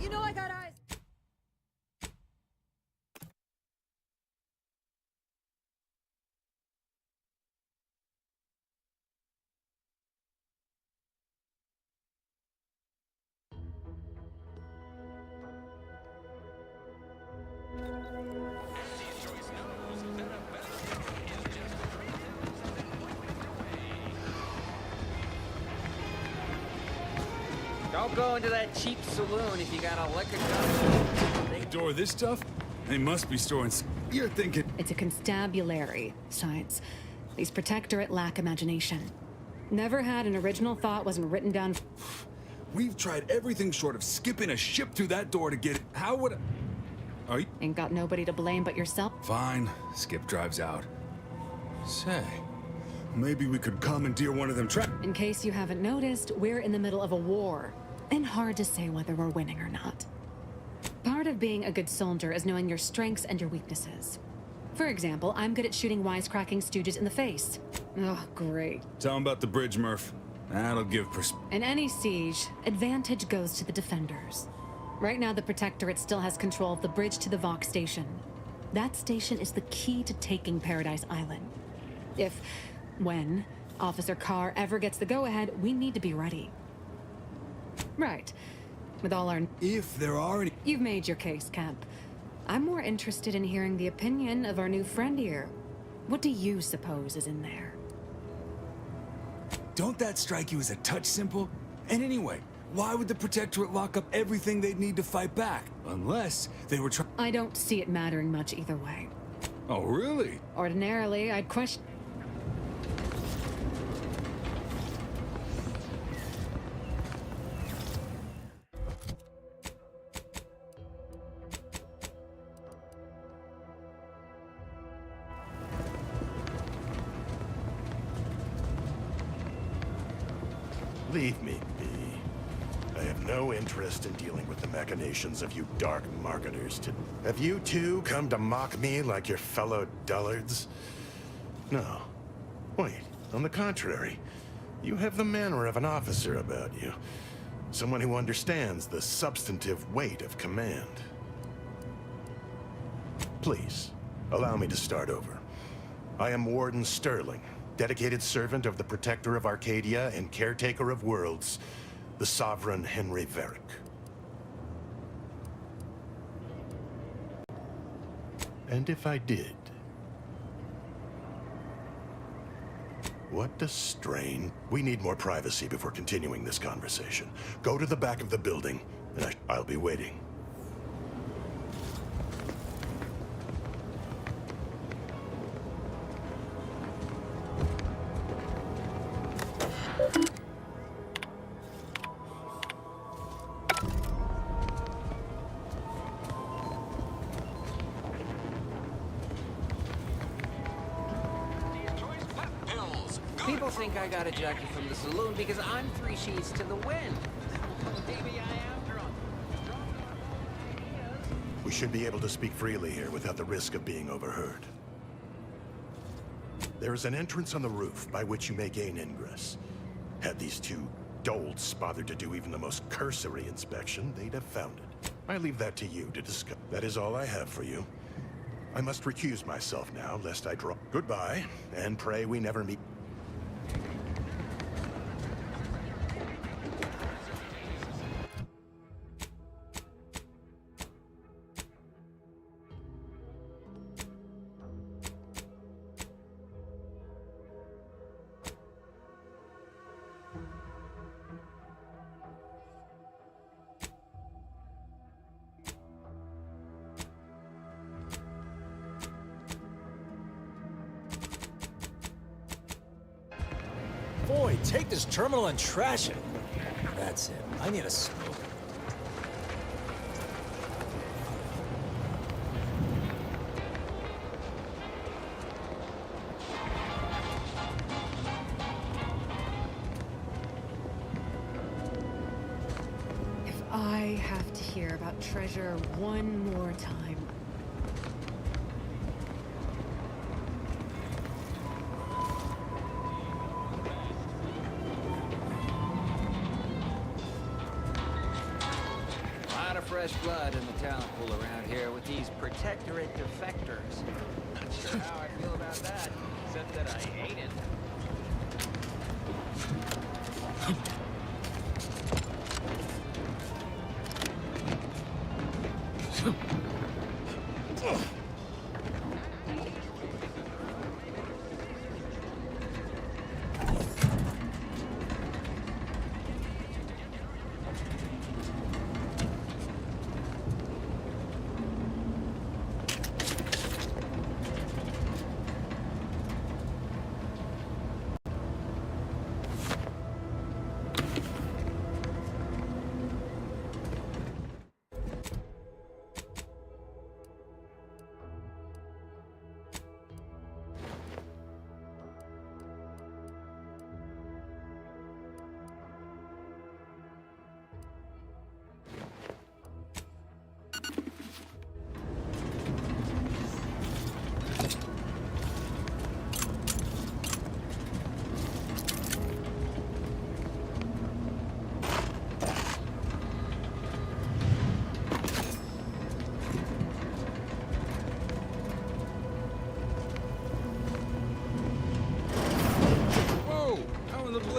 You know I got eyes. Don't go into that cheap saloon if you got a liquor gun. They store this stuff? They must be storing... You're thinking... It's a constabulary, Science. These Protectorate lack imagination. Never had an original thought wasn't written down... We've tried everything short of skipping a ship through that door to get it. How would I... Are you... Ain't got nobody to blame but yourself. Fine. Skip drives out. Say, maybe we could commandeer one of them In case you haven't noticed, we're in the middle of a war. And hard to say whether we're winning or not. Part of being a good soldier is knowing your strengths and your weaknesses. For example, I'm good at shooting wisecracking stooges in the face. Oh, great. Tell 'em about the bridge, Murph. That'll give In any siege, advantage goes to the defenders. Right now, the Protectorate still has control of the bridge to the Vox station. That station is the key to taking Paradise Island. When Officer Carr ever gets the go-ahead, we need to be ready. Right. With all our... If there are any... You've made your case, Kemp. I'm more interested in hearing the opinion of our new friend here. What do you suppose is in there? Don't that strike you as a touch simple? And anyway, why would the Protectorate lock up everything they'd need to fight back? Unless they were trying... I don't see it mattering much either way. Oh, really? Ordinarily, I'd question... Leave me be. I have no interest in dealing with the machinations of you dark marketers. Have you two come to mock me like your fellow dullards? No. Wait, on the contrary. You have the manner of an officer about you. Someone who understands the substantive weight of command. Please, allow me to start over. I am Warden Sterling, dedicated servant of the Protector of Arcadia and caretaker of worlds, the Sovereign Henry Varick. And if I did, what a strain. We need more privacy before continuing this conversation. Go to the back of the building, and I'll be waiting. think I got ejected from the saloon because I'm 3 sheets to the wind. Maybe I am drunk. We should be able to speak freely here without the risk of being overheard. There is an entrance on the roof by which you may gain ingress. Had these two dolts bothered to do even the most cursory inspection, they'd have found it. I leave that to you to discuss. That is all I have for you. I must recuse myself now, lest I draw. Goodbye, and pray we never meet. Boy, take this terminal and trash it. That's it. I need a smoke. If I have to hear about treasure one more time. Fresh blood in the talent pool around here with these protectorate defectors. Not sure how I feel about that, except that I hate it.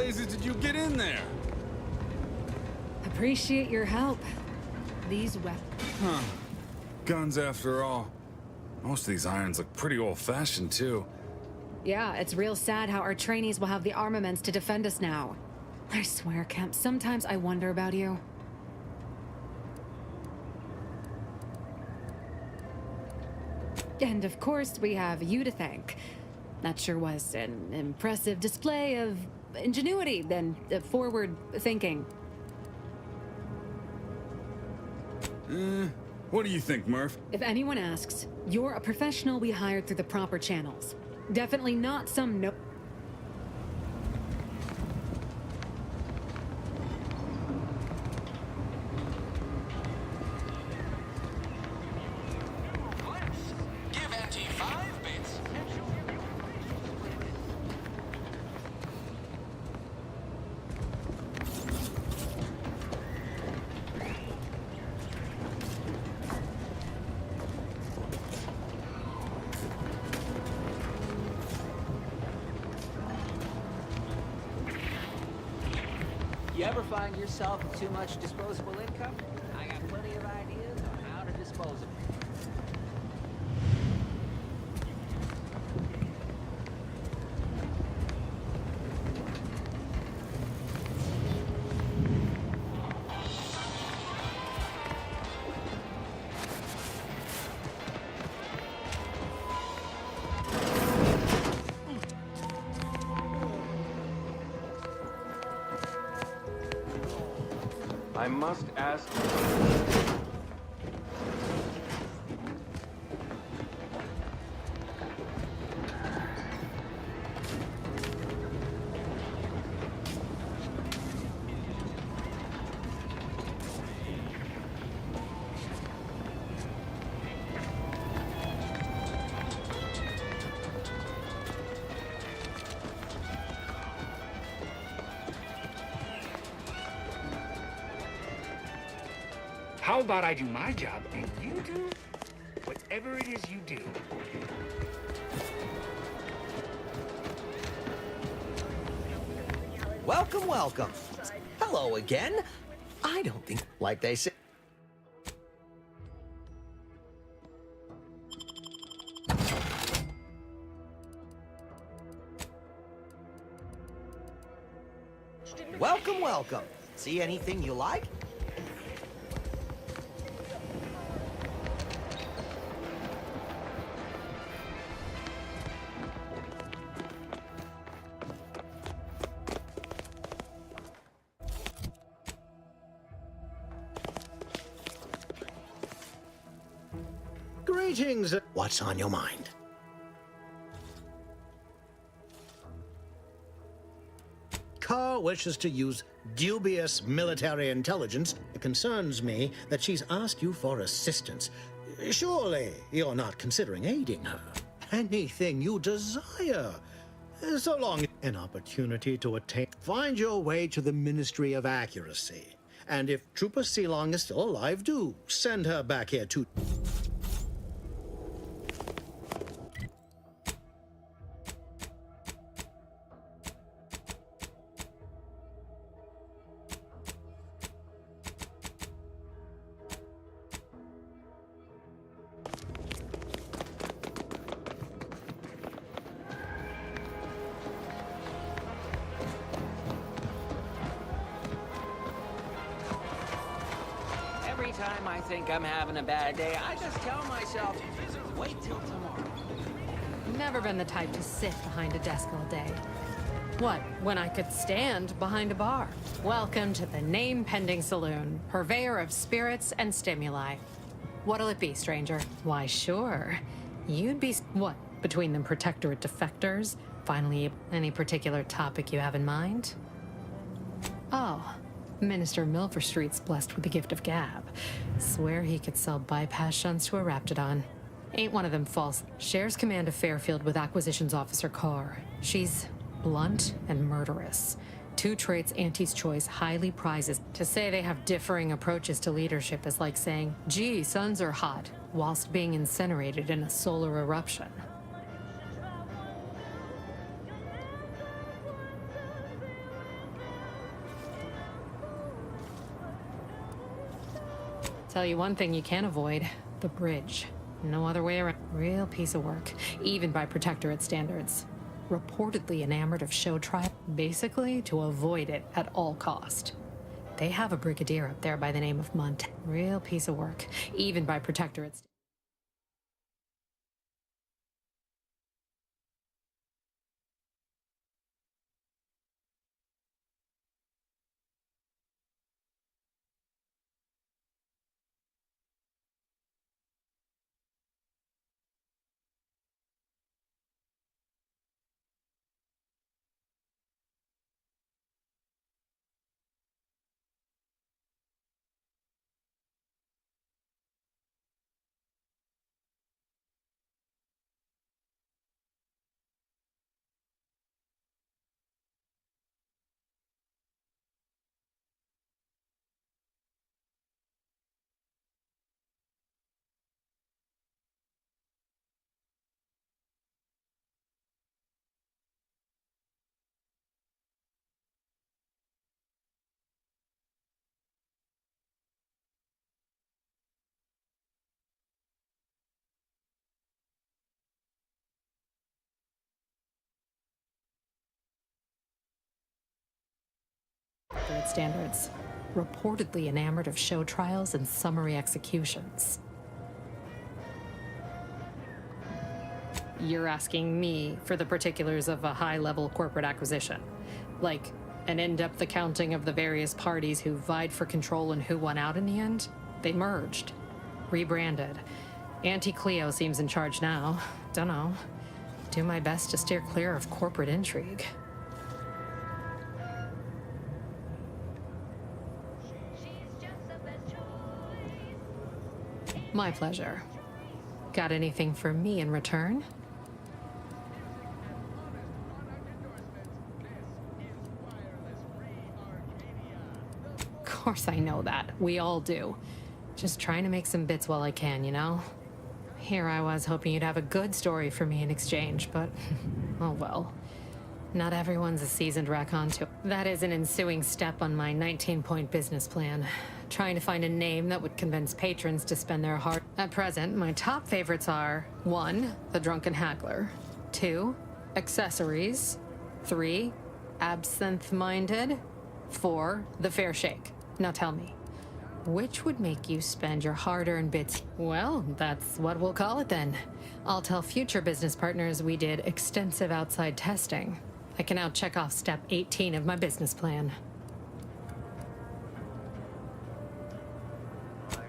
Did you get in there? Appreciate your help. These weapons. Huh. Guns after all. Most of these irons look pretty old-fashioned, too. Yeah, it's real sad how our trainees will have the armaments to defend us now. I swear, Kemp, sometimes I wonder about you. And of course, we have you to thank. That sure was an impressive display of ingenuity and forward thinking. What do you think, Murph? If anyone asks, you're a professional we hired through the proper channels. Definitely not some no- Give Auntie 5 bits. You ever find yourself with too much disposable income? I got plenty of ideas on how to dispose of it. I must ask. How about I do my job and you do whatever it is you do? Welcome, welcome. Hello again. I don't think, like they say. Welcome, welcome. See anything you like? Greetings. What's on your mind? Carr wishes to use dubious military intelligence. It concerns me that she's asked you for assistance. Surely you're not considering aiding her. Anything you desire. So long an opportunity to attain. Find your way to the Ministry of Accuracy. And if Trooper Sealong is still alive, do send her back here to... Every time I think I'm having a bad day, I just tell myself, wait till tomorrow. Never been the type to sit behind a desk all day. What, when I could stand behind a bar? Welcome to the Name-Pending Saloon, purveyor of spirits and stimuli. What'll it be, stranger? Why, sure. You'd be... What, between them Protectorate defectors? Finally, any particular topic you have in mind? Oh, Minister Milverstreet's blessed with the gift of gab. Swear he could sell bypass shunts to a Raptidon. Ain't one of them false. Shares command of Fairfield with Acquisitions Officer Carr. She's blunt and murderous. Two traits Auntie's Choice highly prizes. To say they have differing approaches to leadership is like saying, gee, suns are hot, whilst being incinerated in a solar eruption. Tell you one thing you can't avoid, the bridge. No other way around. Real piece of work, even by Protectorate standards. Reportedly enamored of show trial, basically to avoid it at all cost. They have a brigadier up there by the name of Munt. Real piece of work, even by Protectorate standards. Standards. Reportedly enamored of show trials and summary executions. You're asking me for the particulars of a high-level corporate acquisition. Like, an in-depth accounting of the various parties who vied for control and who won out in the end? They merged. Rebranded. Auntie Cleo seems in charge now. Dunno. Do my best to steer clear of corporate intrigue. My pleasure. Got anything for me in return? Of course I know that. We all do. Just trying to make some bits while I can, you know? Here I was hoping you'd have a good story for me in exchange, but oh well. Not everyone's a seasoned raconteur. That is an ensuing step on my 19-point business plan. Trying to find a name that would convince patrons to spend their heart. At present, my top favorites are 1. The Drunken Haggler, 2. Accessories, 3. Absinthe-Minded, 4. The Fair Shake. Now tell me, which would make you spend your hard-earned bits? Well, that's what we'll call it then. I'll tell future business partners we did extensive outside testing. I can now check off step 18 of my business plan.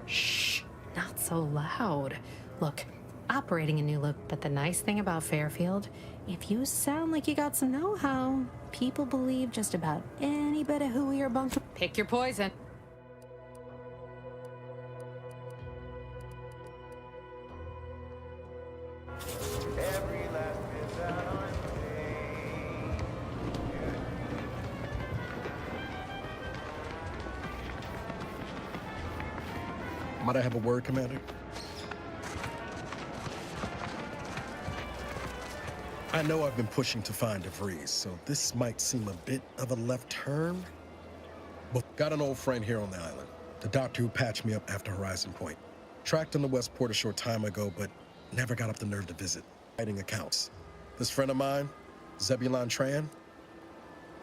Shh, not so loud. Look, operating a new look, but the nice thing about Fairfield, if you sound like you got some know-how, people believe just about any bit of who you're bunking. Pick your poison. Might I have a word, Commander? I know I've been pushing to find DeVries, so this might seem a bit of a left turn. But got an old friend here on the island, the doctor who patched me up after Horizon Point. Tracked him to Westport a short time ago, but never got up the nerve to visit. Writing accounts. This friend of mine, Zebulon Tran,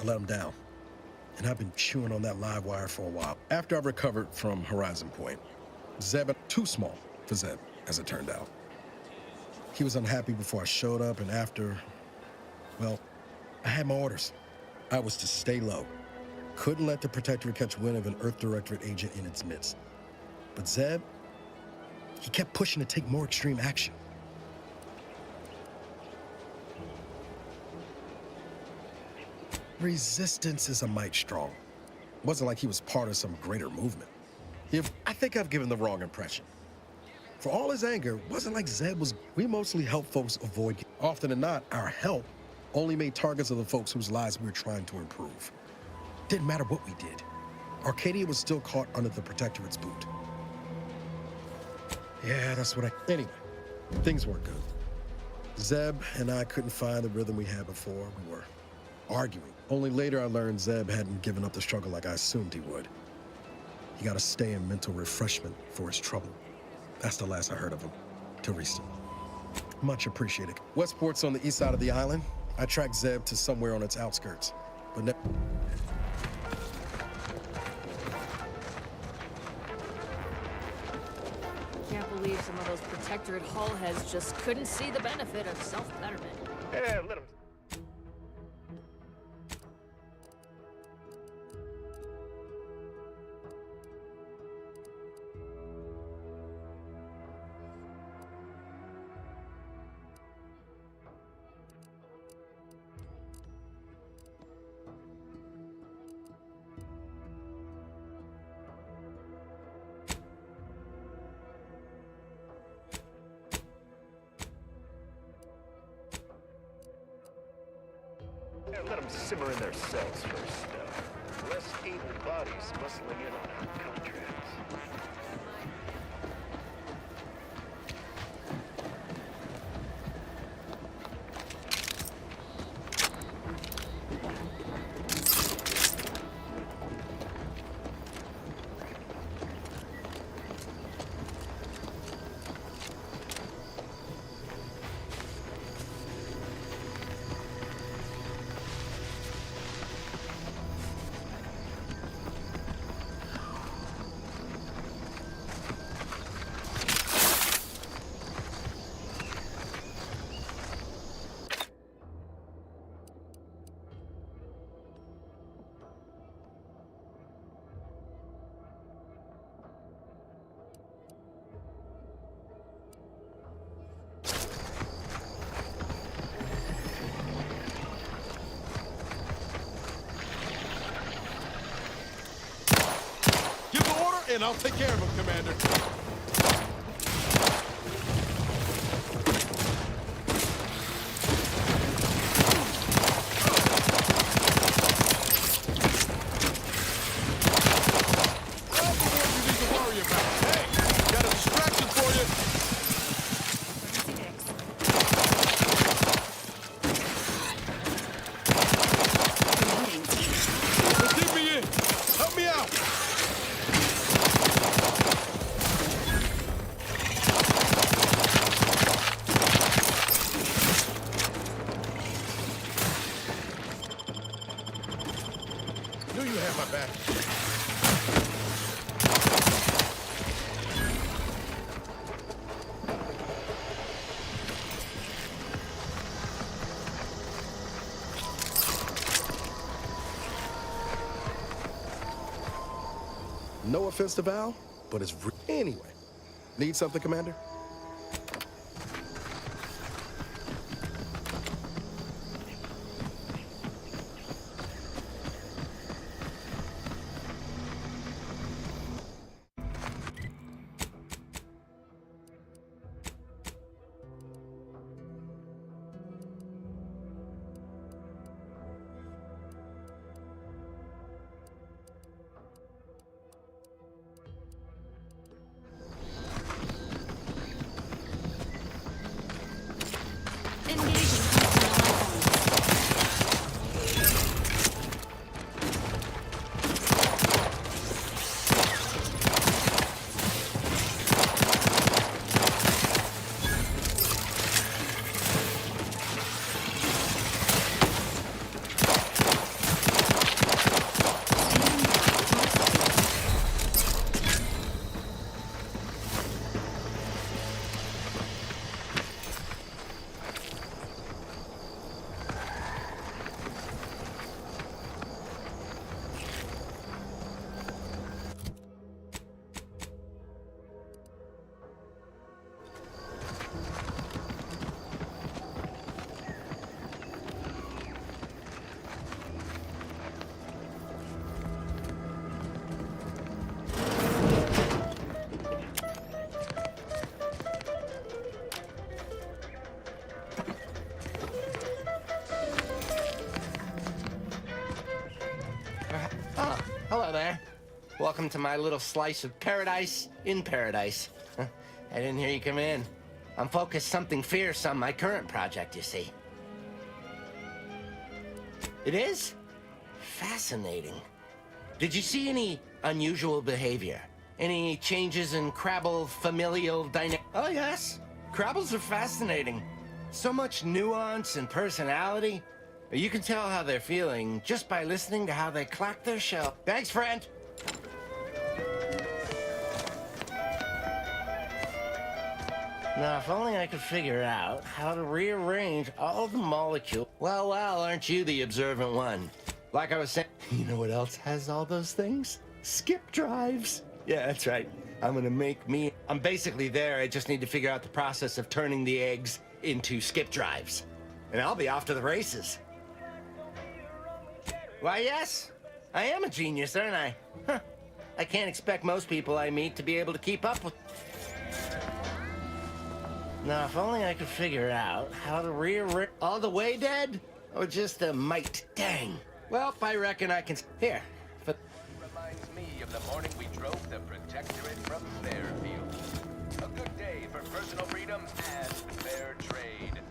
I let him down. And I've been chewing on that live wire for a while. After I recovered from Horizon Point, Zeb, too small for Zeb, as it turned out. He was unhappy before I showed up, and after, well, I had my orders. I was to stay low. Couldn't let the Protectorate catch wind of an Earth Directorate agent in its midst. But Zeb, he kept pushing to take more extreme action. Resistance is a mite strong. It wasn't like he was part of some greater movement. I think I've given the wrong impression. For all his anger, it wasn't like Zeb was... We mostly helped folks avoid... Often than not, our help only made targets of the folks whose lives we were trying to improve. Didn't matter what we did. Arcadia was still caught under the Protectorate's boot. Yeah, that's what I... Anyway, things weren't good. Zeb and I couldn't find the rhythm we had before. We were arguing. Only later I learned Zeb hadn't given up the struggle like I assumed he would. He got to stay in mental refreshment for his trouble. That's the last I heard of him, till recently. Much appreciated. Westport's on the east side of the island. I tracked Zeb to somewhere on its outskirts, but Can't believe some of those Protectorate hull heads just couldn't see the benefit of self-betterment. Yeah, let him. Yeah, let them simmer in their cells first, though. Less able bodies bustling in on our contracts. And I'll take care of him, Commander. That's the one you need to worry about. Hey! Knew you had my back. No offense to Val, but it's anyway. Need something, Commander? Oh, hello there. Welcome to my little slice of paradise in paradise. I didn't hear you come in. I'm focused something fierce on my current project, you see. It is? Fascinating. Did you see any unusual behavior? Any changes in Crabble familial dynamic? Oh, yes. Crabbles are fascinating. So much nuance and personality. You can tell how they're feeling just by listening to how they clack their shell. Thanks, friend. Now, if only I could figure out how to rearrange all the molecules. Well, aren't you the observant one? Like I was saying, you know what else has all those things? Skip drives. Yeah, that's right. I'm basically there. I just need to figure out the process of turning the eggs into skip drives. And I'll be off to the races. Why, yes. I am a genius, aren't I? Huh. I can't expect most people I meet to be able to keep up with... Now, if only I could figure out how to rearrange... All the way dead? Or just a mite? Dang. Well, I reckon I can... Here. Reminds me of the morning we drove the Protectorate from Fairfield. A good day for personal freedom and fair trade.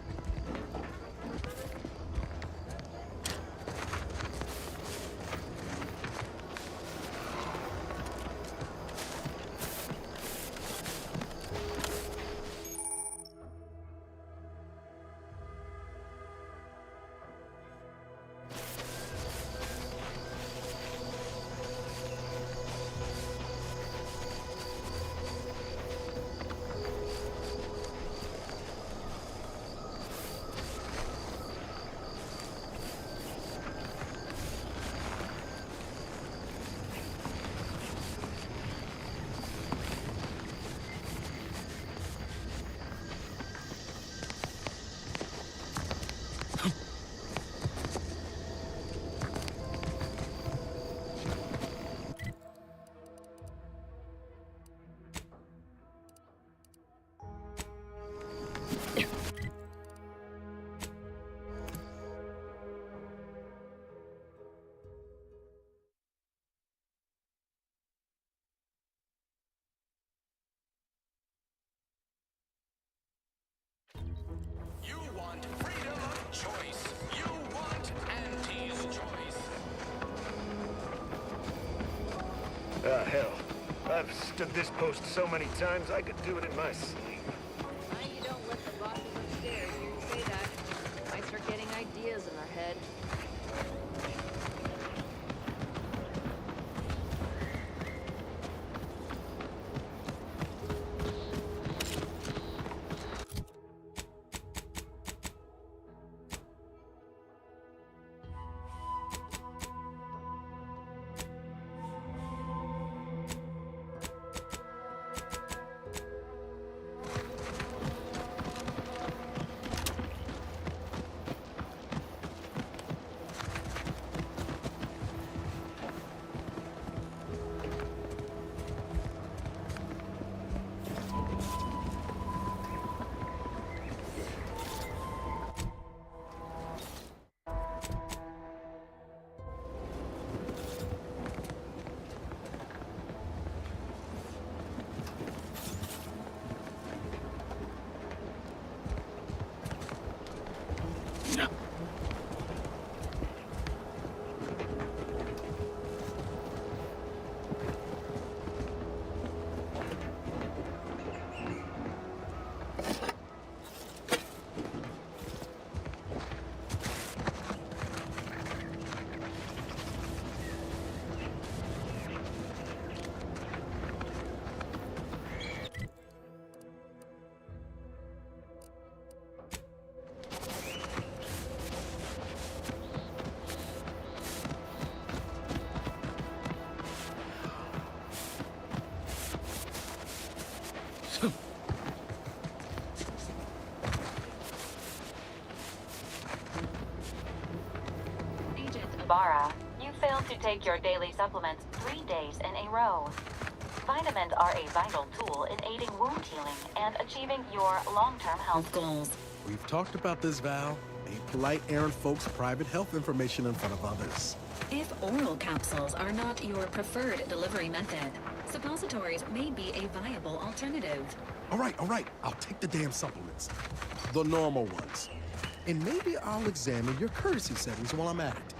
Ah, hell. I've stood this post so many times I could do it in my sleep. Why you don't let the bosses upstairs hear you say that? Might start getting ideas in their head. Ibarra, you failed to take your daily supplements 3 days in a row. Vitamins are a vital tool in aiding wound healing and achieving your long-term health goals. We've talked about this, Val. Ain't polite airing folks' private health information in front of others. If oral capsules are not your preferred delivery method, suppositories may be a viable alternative. All right. I'll take the damn supplements. The normal ones. And maybe I'll examine your courtesy settings while I'm at it.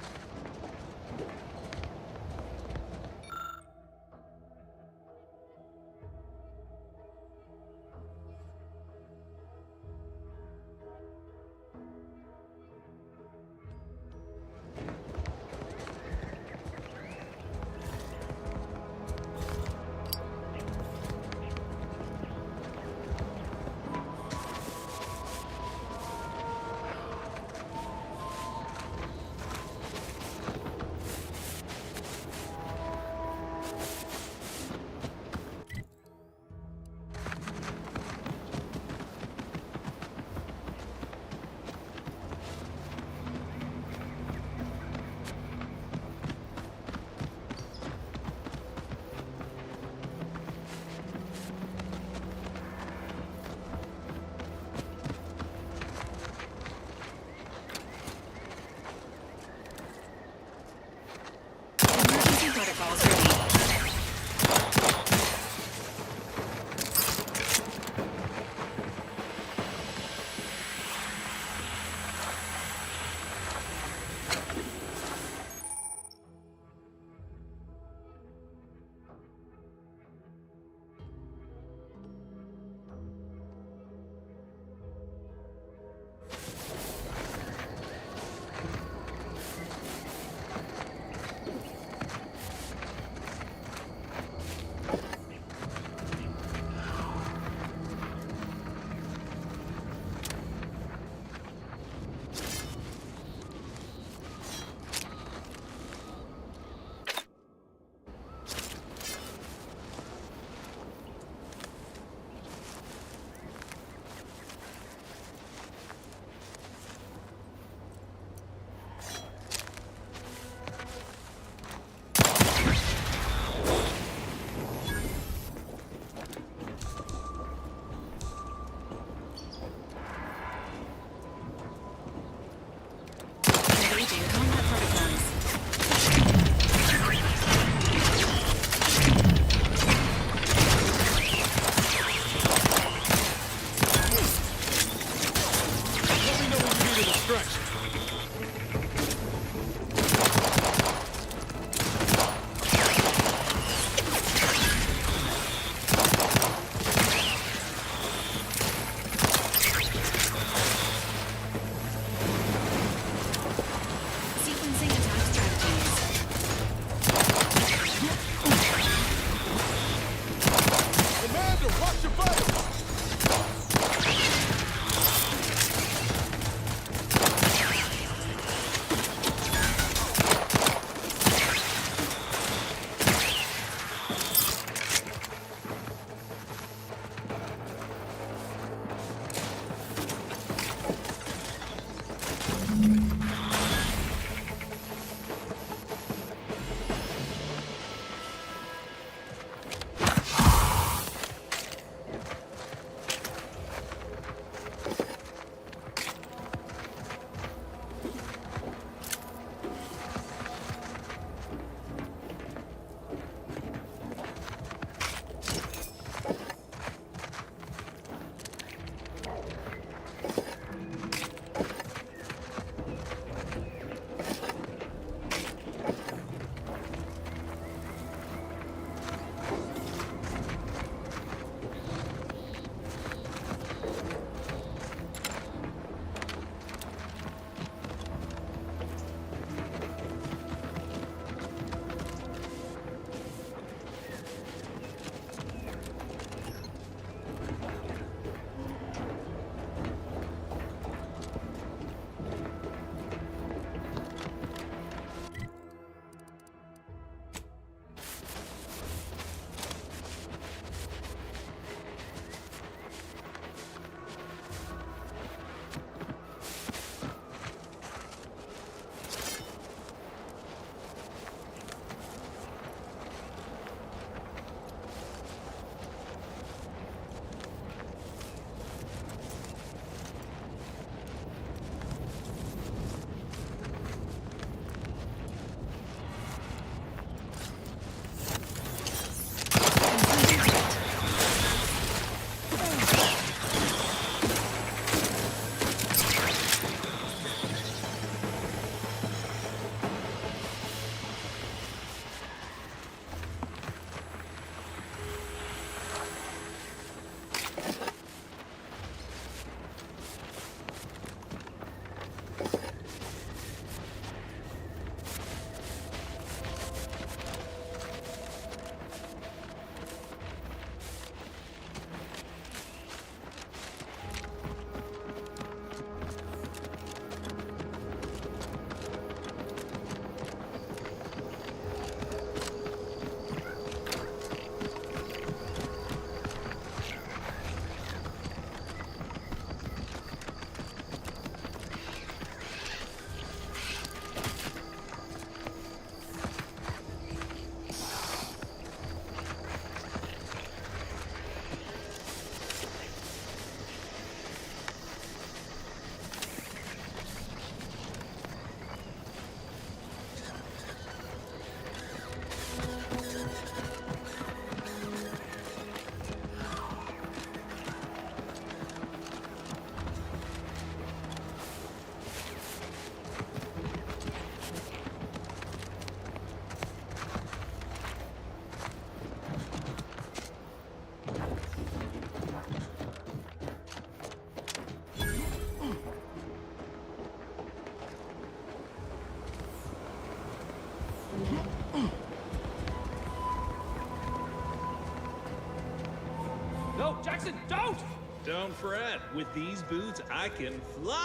No, Jackson, don't! Don't fret. With these boots, I can fly!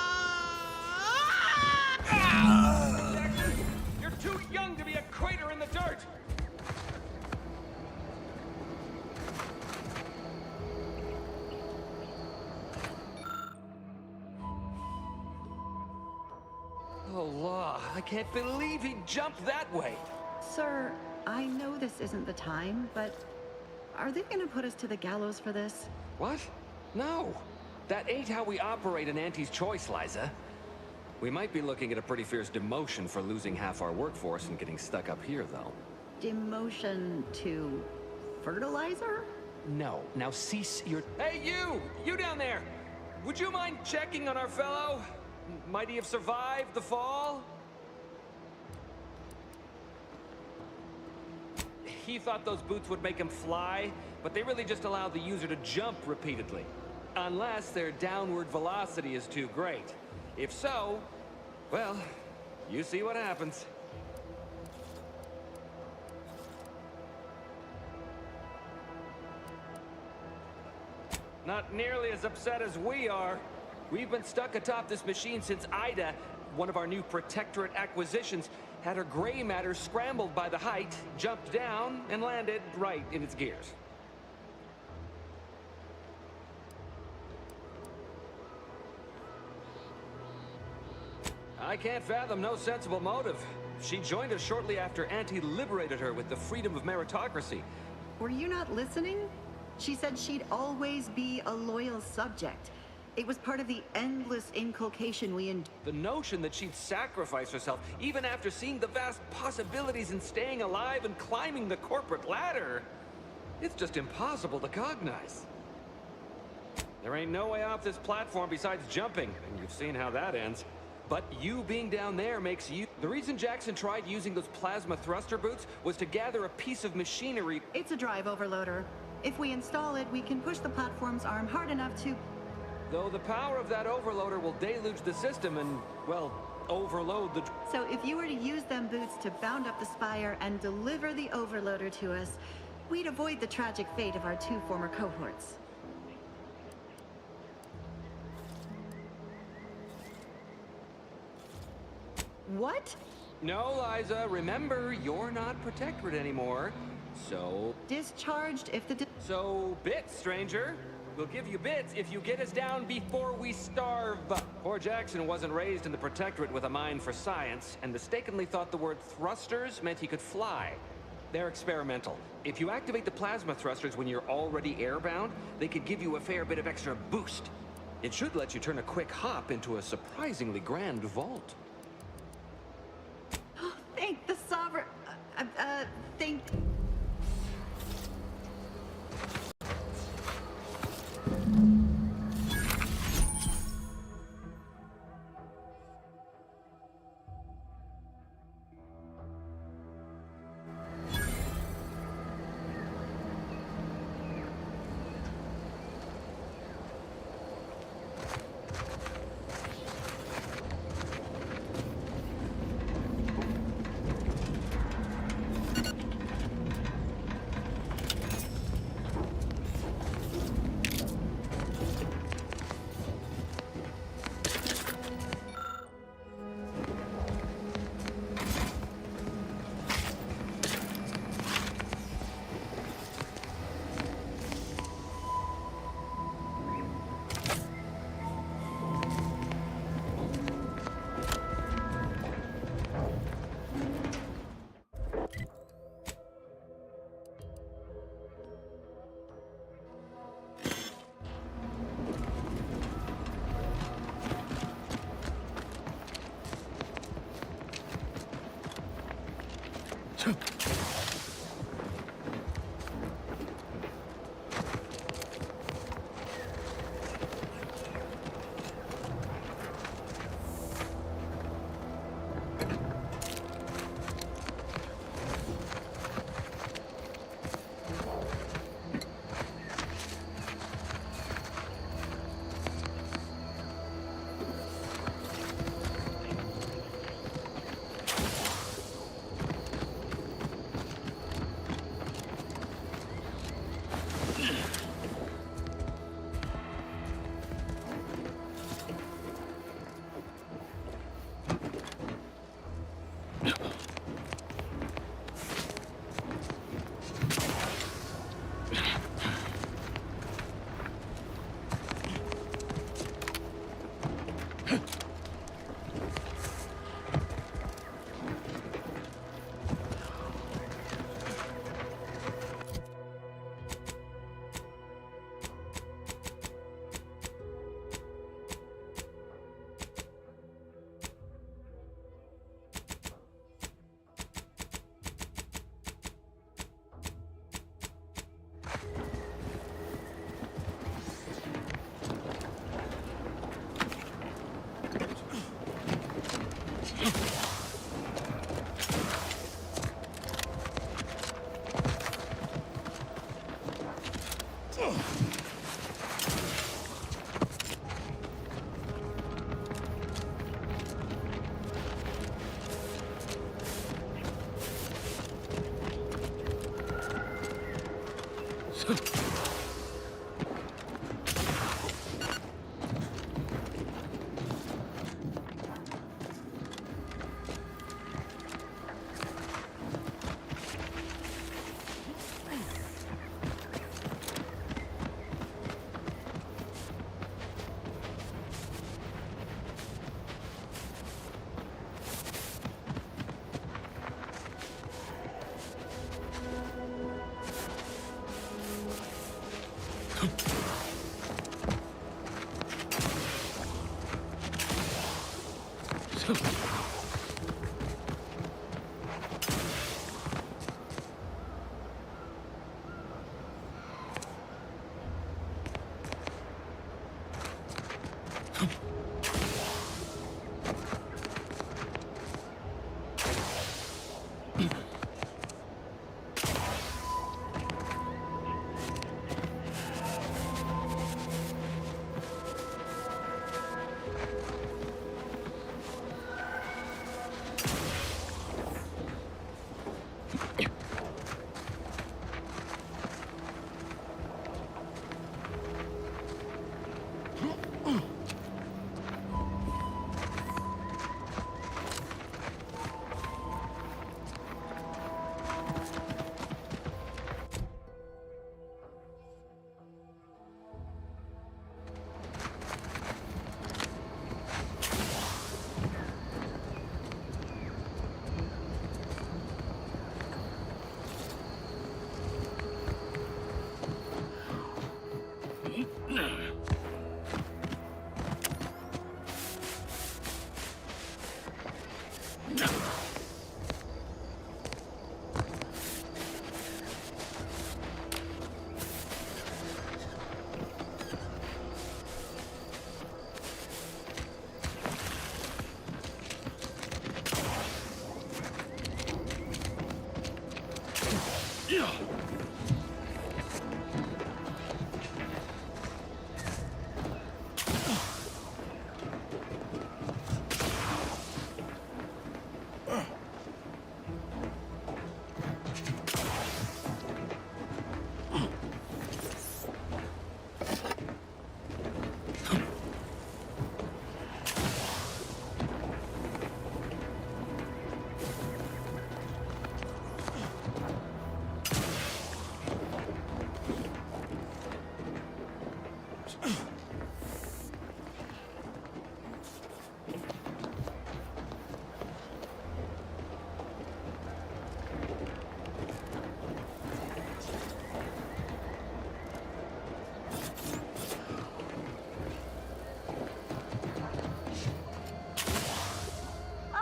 Jackson, you're too young to be a crater in the dirt! Oh, law. I can't believe he jumped that way. Sir, I know this isn't the time, but are they gonna put us to the gallows for this? What? No. That ain't how we operate in Auntie's Choice, Liza. We might be looking at a pretty fierce demotion for losing half our workforce and getting stuck up here, though. Demotion to fertilizer? No. Now cease your... Hey, you! You down there! Would you mind checking on our fellow? Might he have survived the fall? He thought those boots would make him fly, but they really just allow the user to jump repeatedly. Unless their downward velocity is too great. If so, well, you see what happens. Not nearly as upset as we are. We've been stuck atop this machine since Ida, one of our new Protectorate acquisitions, had her gray matter scrambled by the height, jumped down, and landed right in its gears. I can't fathom no sensible motive. She joined us shortly after Auntie liberated her with the freedom of meritocracy. Were you not listening? She said she'd always be a loyal subject. It was part of the endless inculcation The notion that she'd sacrifice herself, even after seeing the vast possibilities in staying alive and climbing the corporate ladder, it's just impossible to cognize. There ain't no way off this platform besides jumping, and you've seen how that ends. But you being down there makes you... The reason Jackson tried using those plasma thruster boots was to gather a piece of machinery... It's a drive overloader. If we install it, we can push the platform's arm hard enough to... Though the power of that overloader will deluge the system and, well, overload the... So if you were to use them boots to bound up the spire and deliver the overloader to us, we'd avoid the tragic fate of our 2 former cohorts. What? No, Liza, remember, you're not Protectorate anymore, so... Discharged if the... So, bits, stranger. We'll give you bits if you get us down before we starve. Poor Jackson wasn't raised in the Protectorate with a mind for science, and mistakenly thought the word thrusters meant he could fly. They're experimental. If you activate the plasma thrusters when you're already airbound, they could give you a fair bit of extra boost. It should let you turn a quick hop into a surprisingly grand vault. Thank the Sovereign... thank...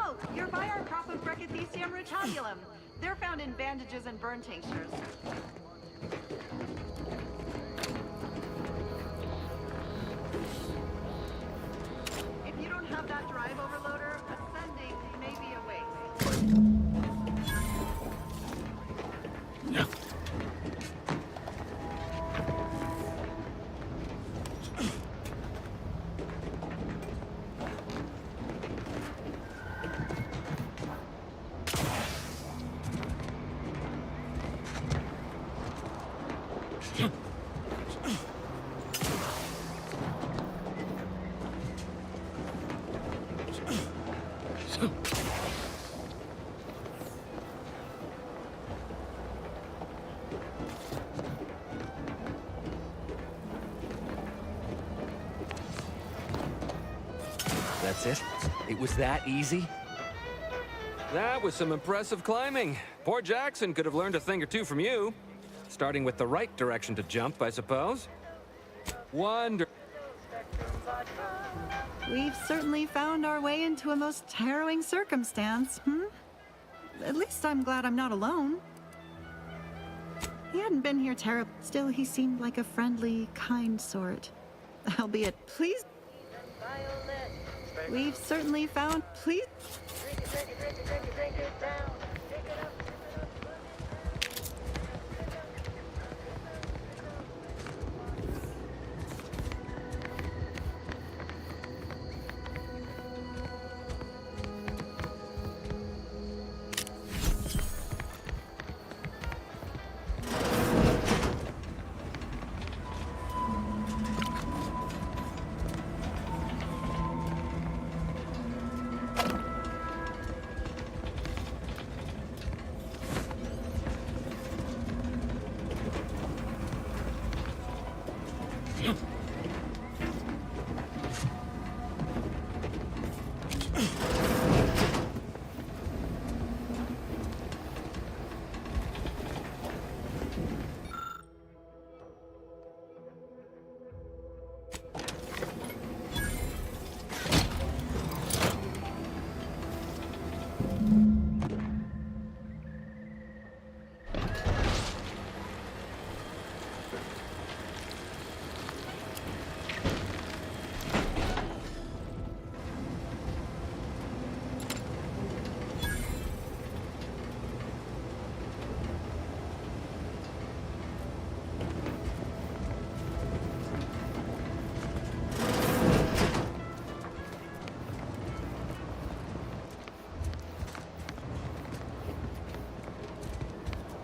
Oh, you're by our crop of Brachythecium rotundulum. They're found in bandages and burn tinctures. If you don't have that drive overloader, ascending may be a waste. That's it? It was that easy? That was some impressive climbing. Poor Jackson could have learned a thing or two from you. Starting with the right direction to jump, I suppose. Wonder. We've certainly found our way into a most harrowing circumstance, At least I'm glad I'm not alone. He hadn't been here terrible. Still, he seemed like a friendly, kind sort. Albeit, please. We've certainly found. Please.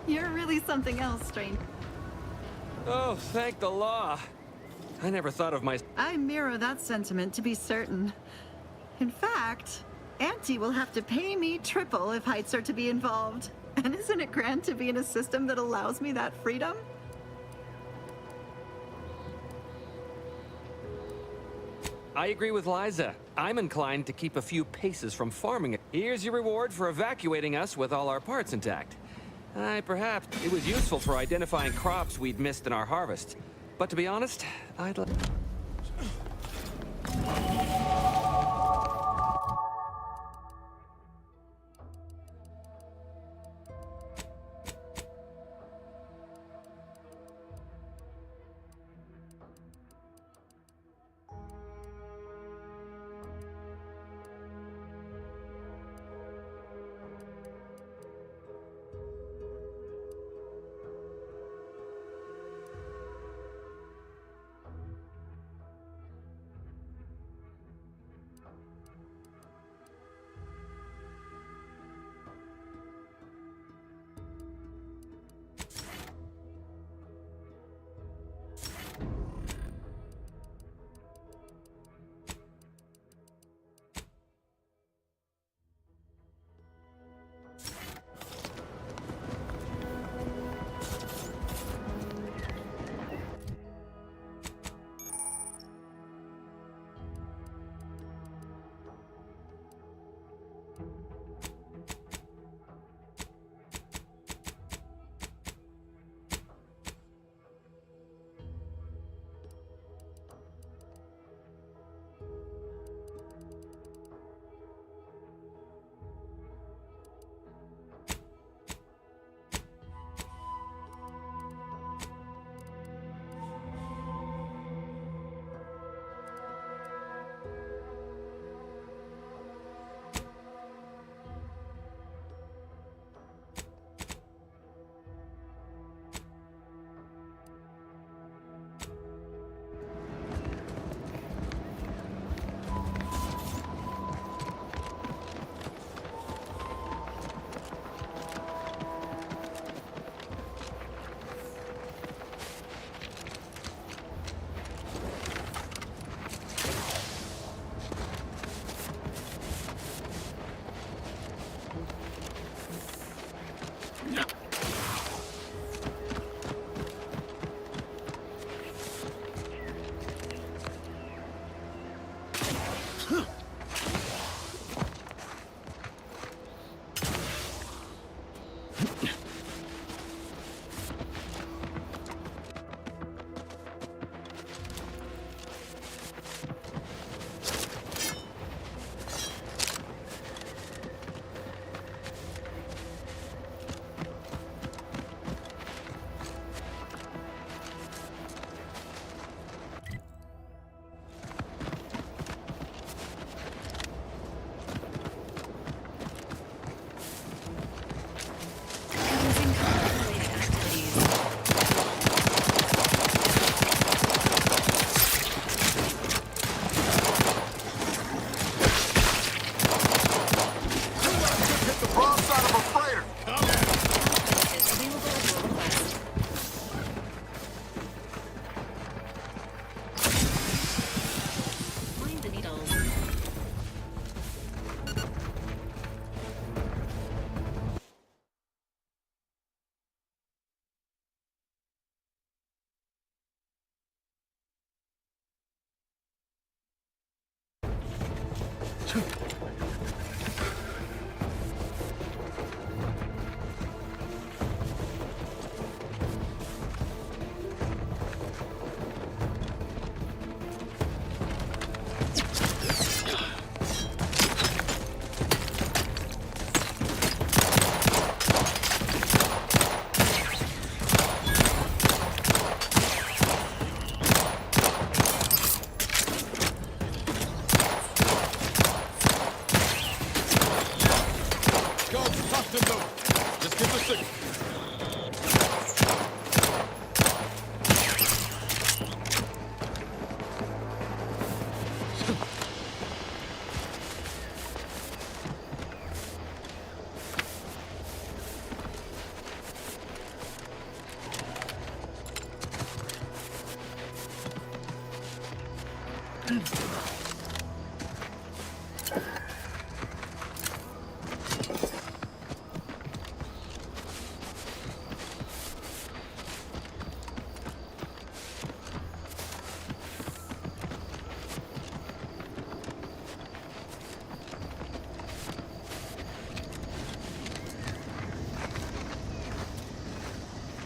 You're really something else, Strange. Oh, thank the law. I never thought of my... I mirror that sentiment, to be certain. In fact, Auntie will have to pay me triple if heights are to be involved. And isn't it grand to be in a system that allows me that freedom? I agree with Liza. I'm inclined to keep a few paces from farming it. Here's your reward for evacuating us with all our parts intact. Perhaps it was useful for identifying crops we'd missed in our harvest. But to be honest, I'd like...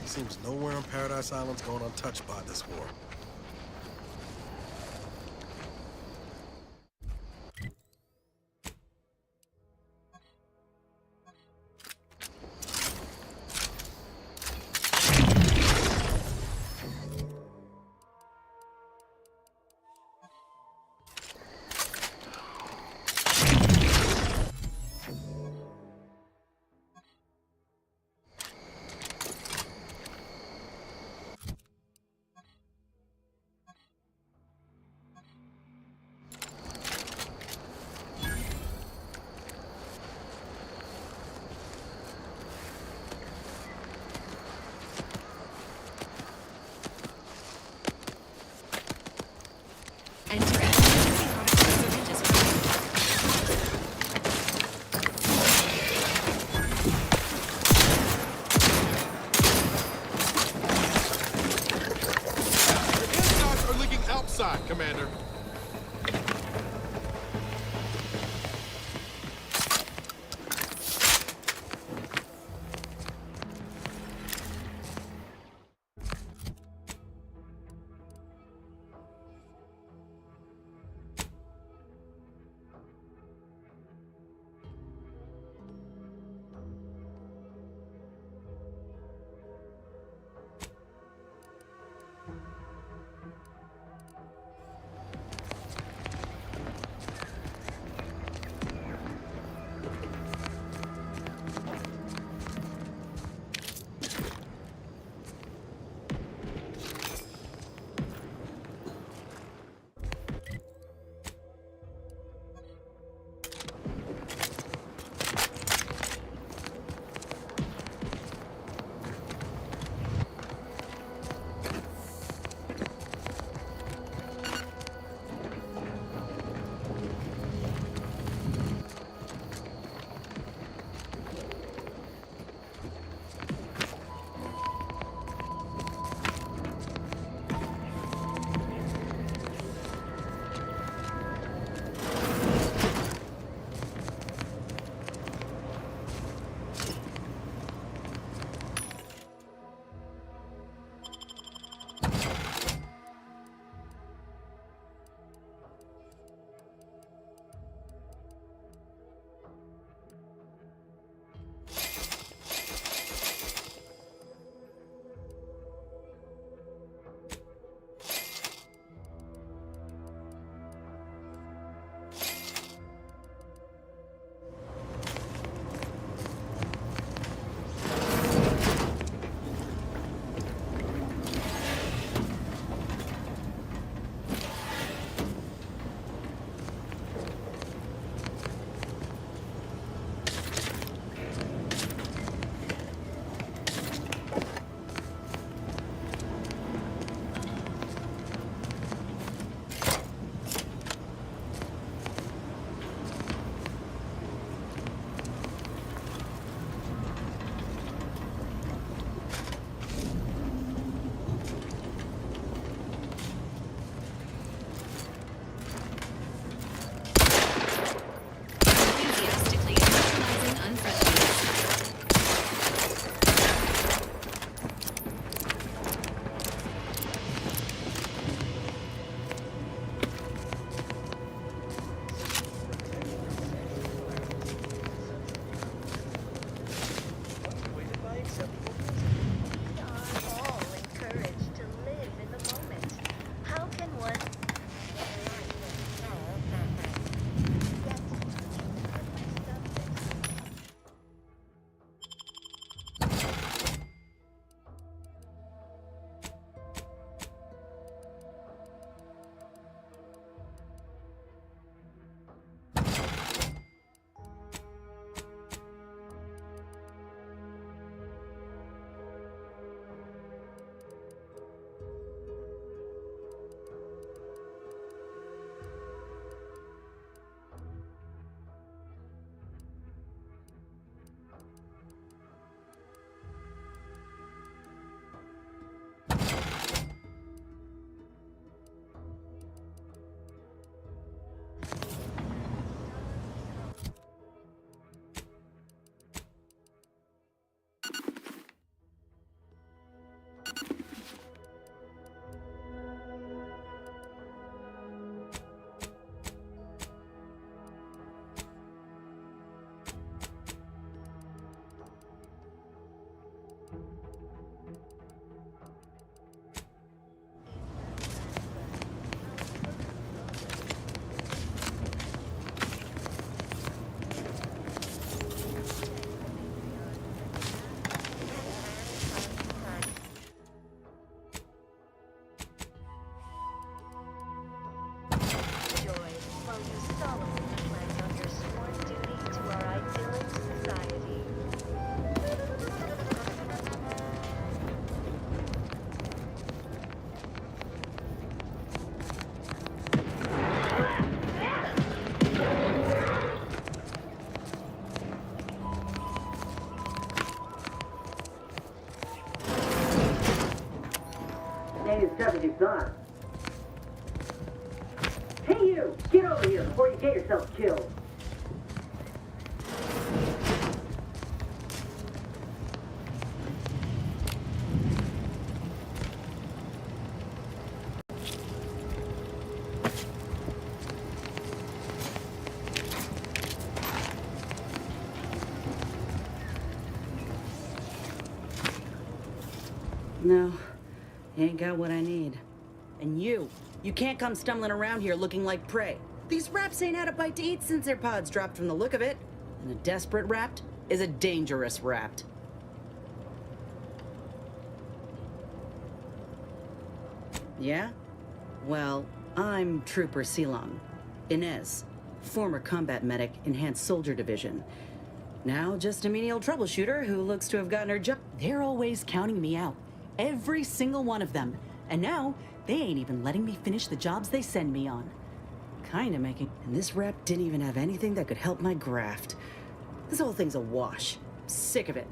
Seems nowhere on Paradise Island's going untouched by this war. Commander. ain't as tough as you thought. Hey you! Get over here before you get yourself killed. No, he ain't got what I need. And you can't come stumbling around here looking like prey. These raps ain't had a bite to eat since their pods dropped from the look of it. And a desperate rapt is a dangerous rapt. Yeah? Well, I'm Trooper Silong. Inez, former combat medic, Enhanced Soldier Division. Now just a menial troubleshooter who looks to have gotten her job. They're always counting me out. Every single one of them. And now, they ain't even letting me finish the jobs they send me on. Kinda making... And this rep didn't even have anything that could help my graft. This whole thing's a wash. Sick of it.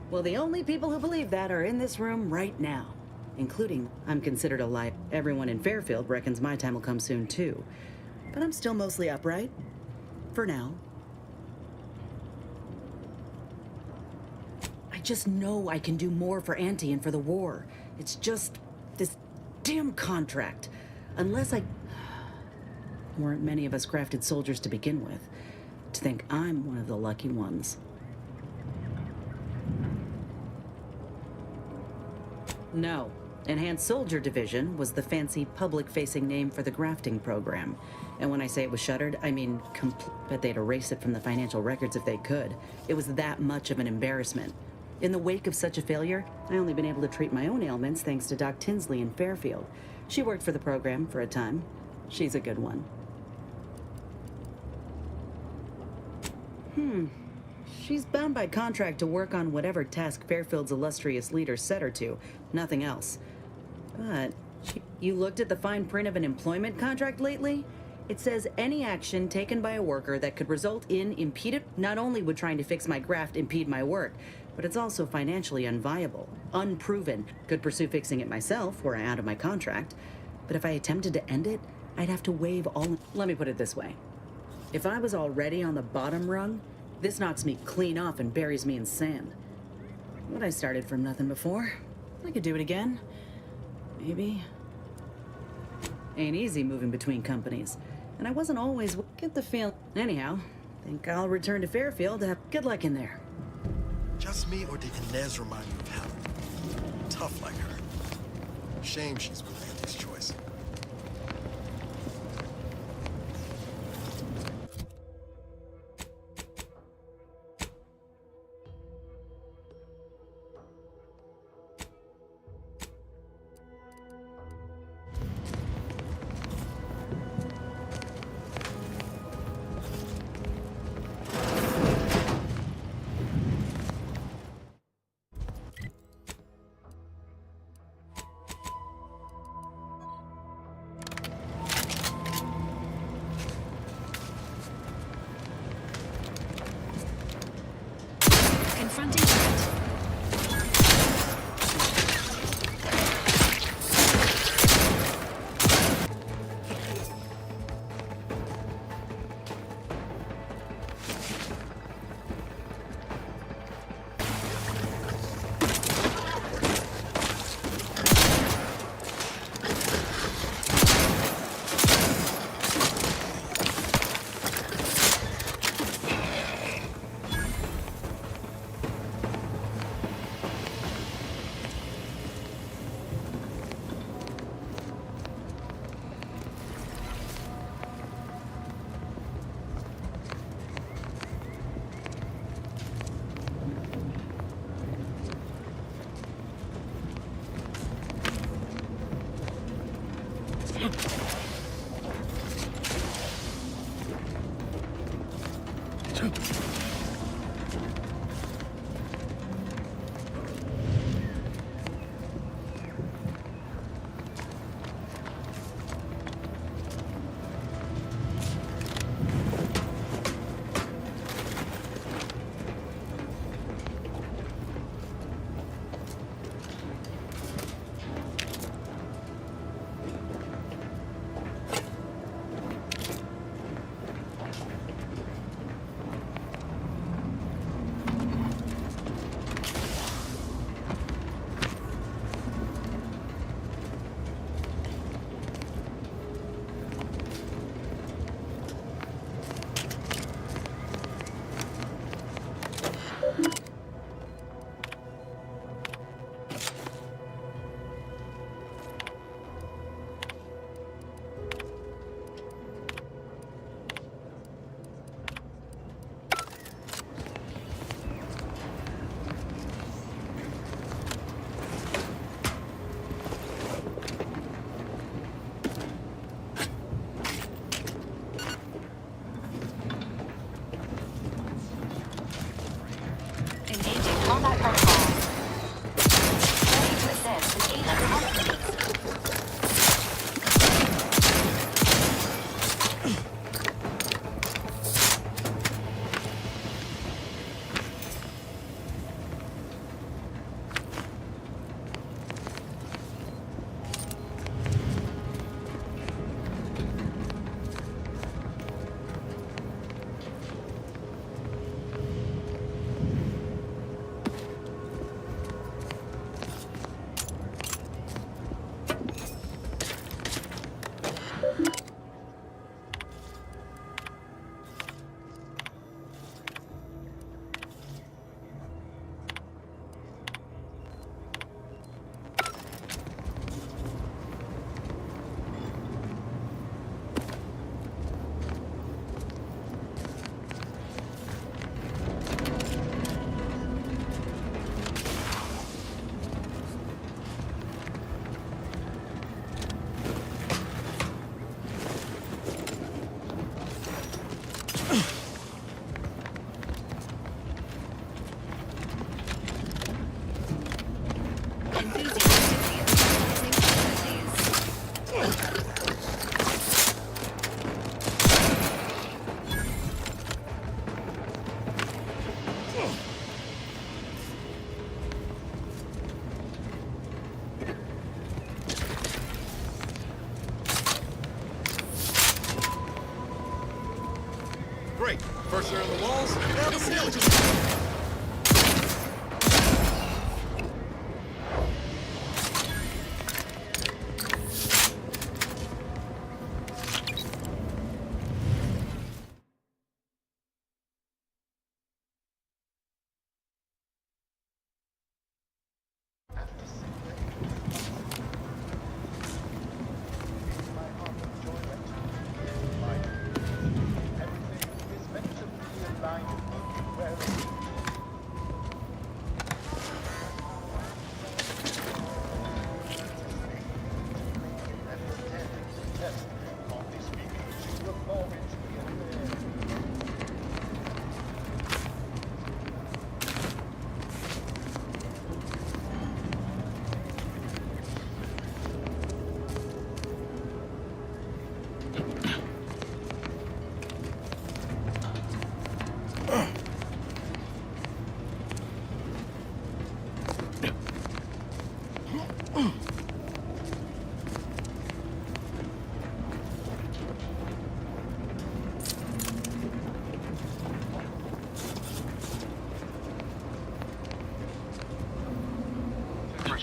Well, the only people who believe that are in this room right now. Including, I'm considered a lie. Everyone in Fairfield reckons my time will come soon, too. But I'm still mostly upright. For now. I just know I can do more for Auntie and for the war. It's just this damn contract. Unless I... Weren't many of us crafted soldiers to begin with. To think I'm one of the lucky ones. No. Enhanced Soldier Division was the fancy public-facing name for the grafting program. And when I say it was shuttered, I mean but they'd erase it from the financial records if they could. It was that much of an embarrassment. In the wake of such a failure, I only been able to treat my own ailments thanks to Doc Tinsley in Fairfield. She worked for the program for a time. She's a good one. She's bound by contract to work on whatever task Fairfield's illustrious leader set her to. Nothing else. But, you looked at the fine print of an employment contract lately? It says any action taken by a worker that could result in impeded... Not only would trying to fix my graft impede my work, but it's also financially unviable, unproven. Could pursue fixing it myself, were I out of my contract. But if I attempted to end it, I'd have to waive all... Let me put it this way. If I was already on the bottom rung, this knocks me clean off and buries me in sand. But I started from nothing before. I could do it again. Maybe. Ain't easy moving between companies. And I wasn't always... Get the feel... Anyhow, think I'll return to Fairfield to have good luck in there. Just me, or did Inez remind you of Helen? Tough like her. Shame she's with Andy's choice. Confronting threat.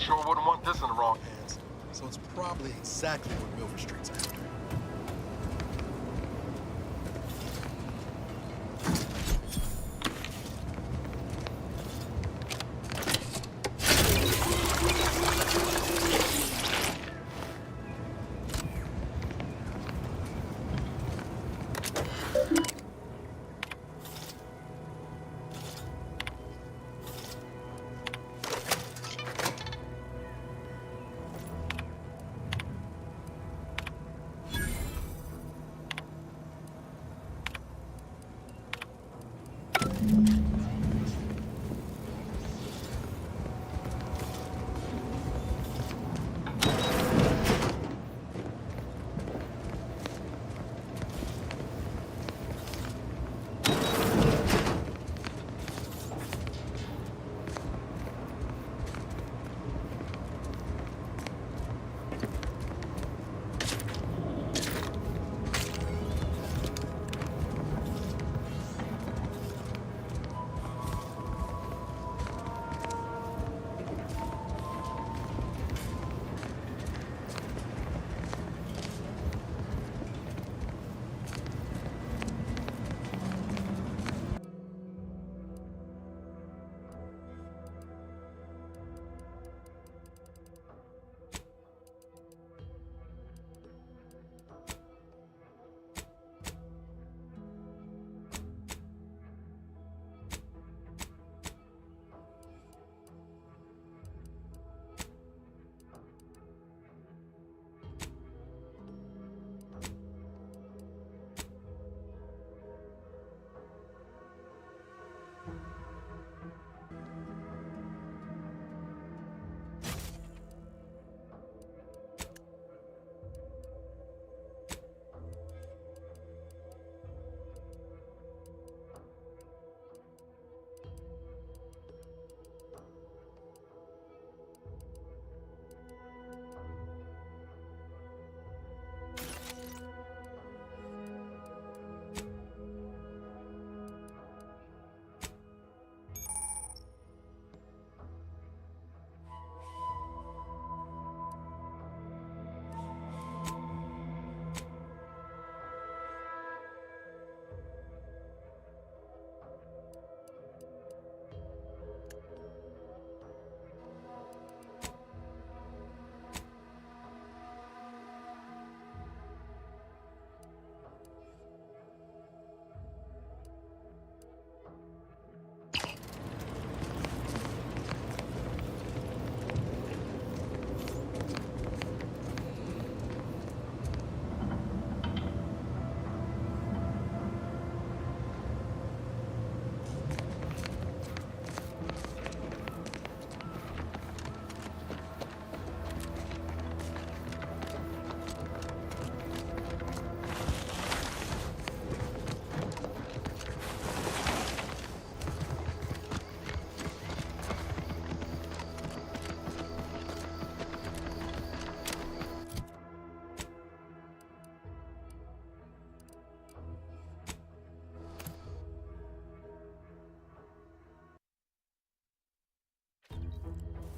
sure wouldn't want this in the wrong hands. So it's probably exactly what Milford Street's after.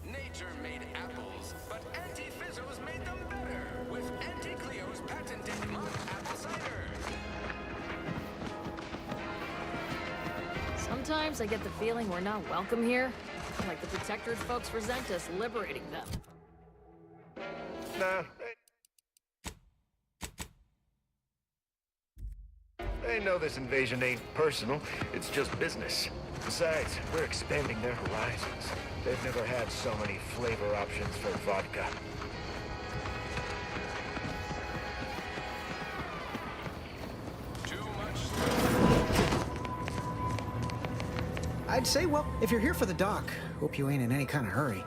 Nature made apples, but Auntie Fizzo's made them better with Auntie Cleo's patented Monk apple cider. Sometimes I get the feeling we're not welcome here. Like the Protectorate folks resent us liberating them. Nah. They know this invasion ain't personal, it's just business. Besides, we're expanding their horizons. They've never had so many flavor options for vodka. I'd say, well, if you're here for the dock, hope you ain't in any kind of hurry.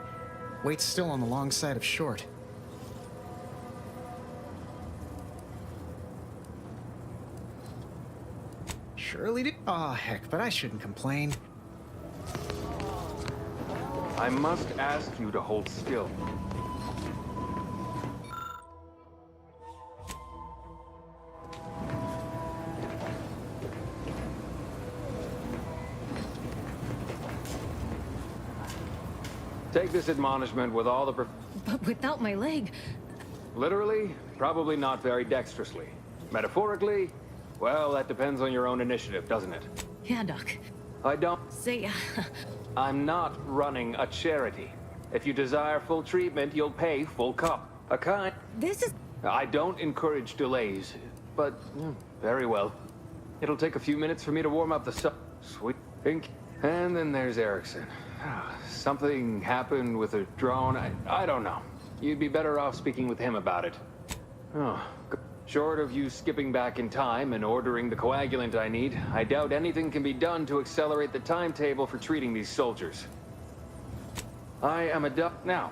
Wait's still on the long side of short. Surely did. Aw, heck, but I shouldn't complain. I must ask you to hold still. Take this admonishment with all the But without my leg, Literally, probably not very dexterously. Metaphorically, well, that depends on your own initiative, doesn't it? yeah, Doc. I don't... Say, I'm not running a charity. If you desire full treatment, you'll pay full cup. A kind... This is... I don't encourage delays, but very well. It'll take a few minutes for me to warm up the sweet pink. And then there's Erickson. Something happened with a drone. I don't know. You'd be better off speaking with him about it. Oh, short of you skipping back in time and ordering the coagulant I need, I doubt anything can be done to accelerate the timetable for treating these soldiers. I am a duck now.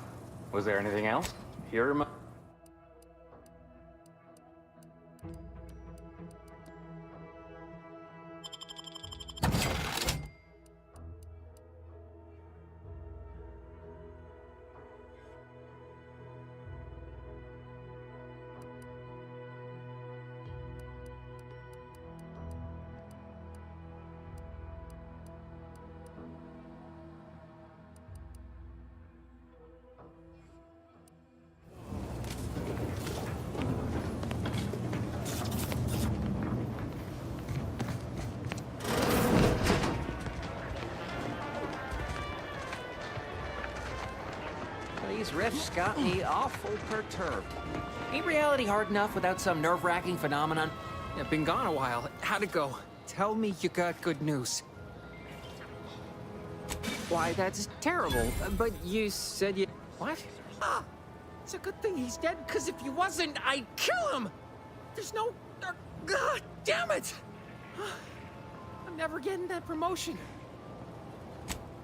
Was there anything else? Here are my... These riffs got me awful perturbed. Ain't reality hard enough without some nerve-wracking phenomenon? I've been gone a while. How'd it go? Tell me you got good news. Why, that's terrible. But you said you... What? Ah! It's a good thing he's dead, because if he wasn't, I'd kill him! There's no... God damn it! I'm never getting that promotion.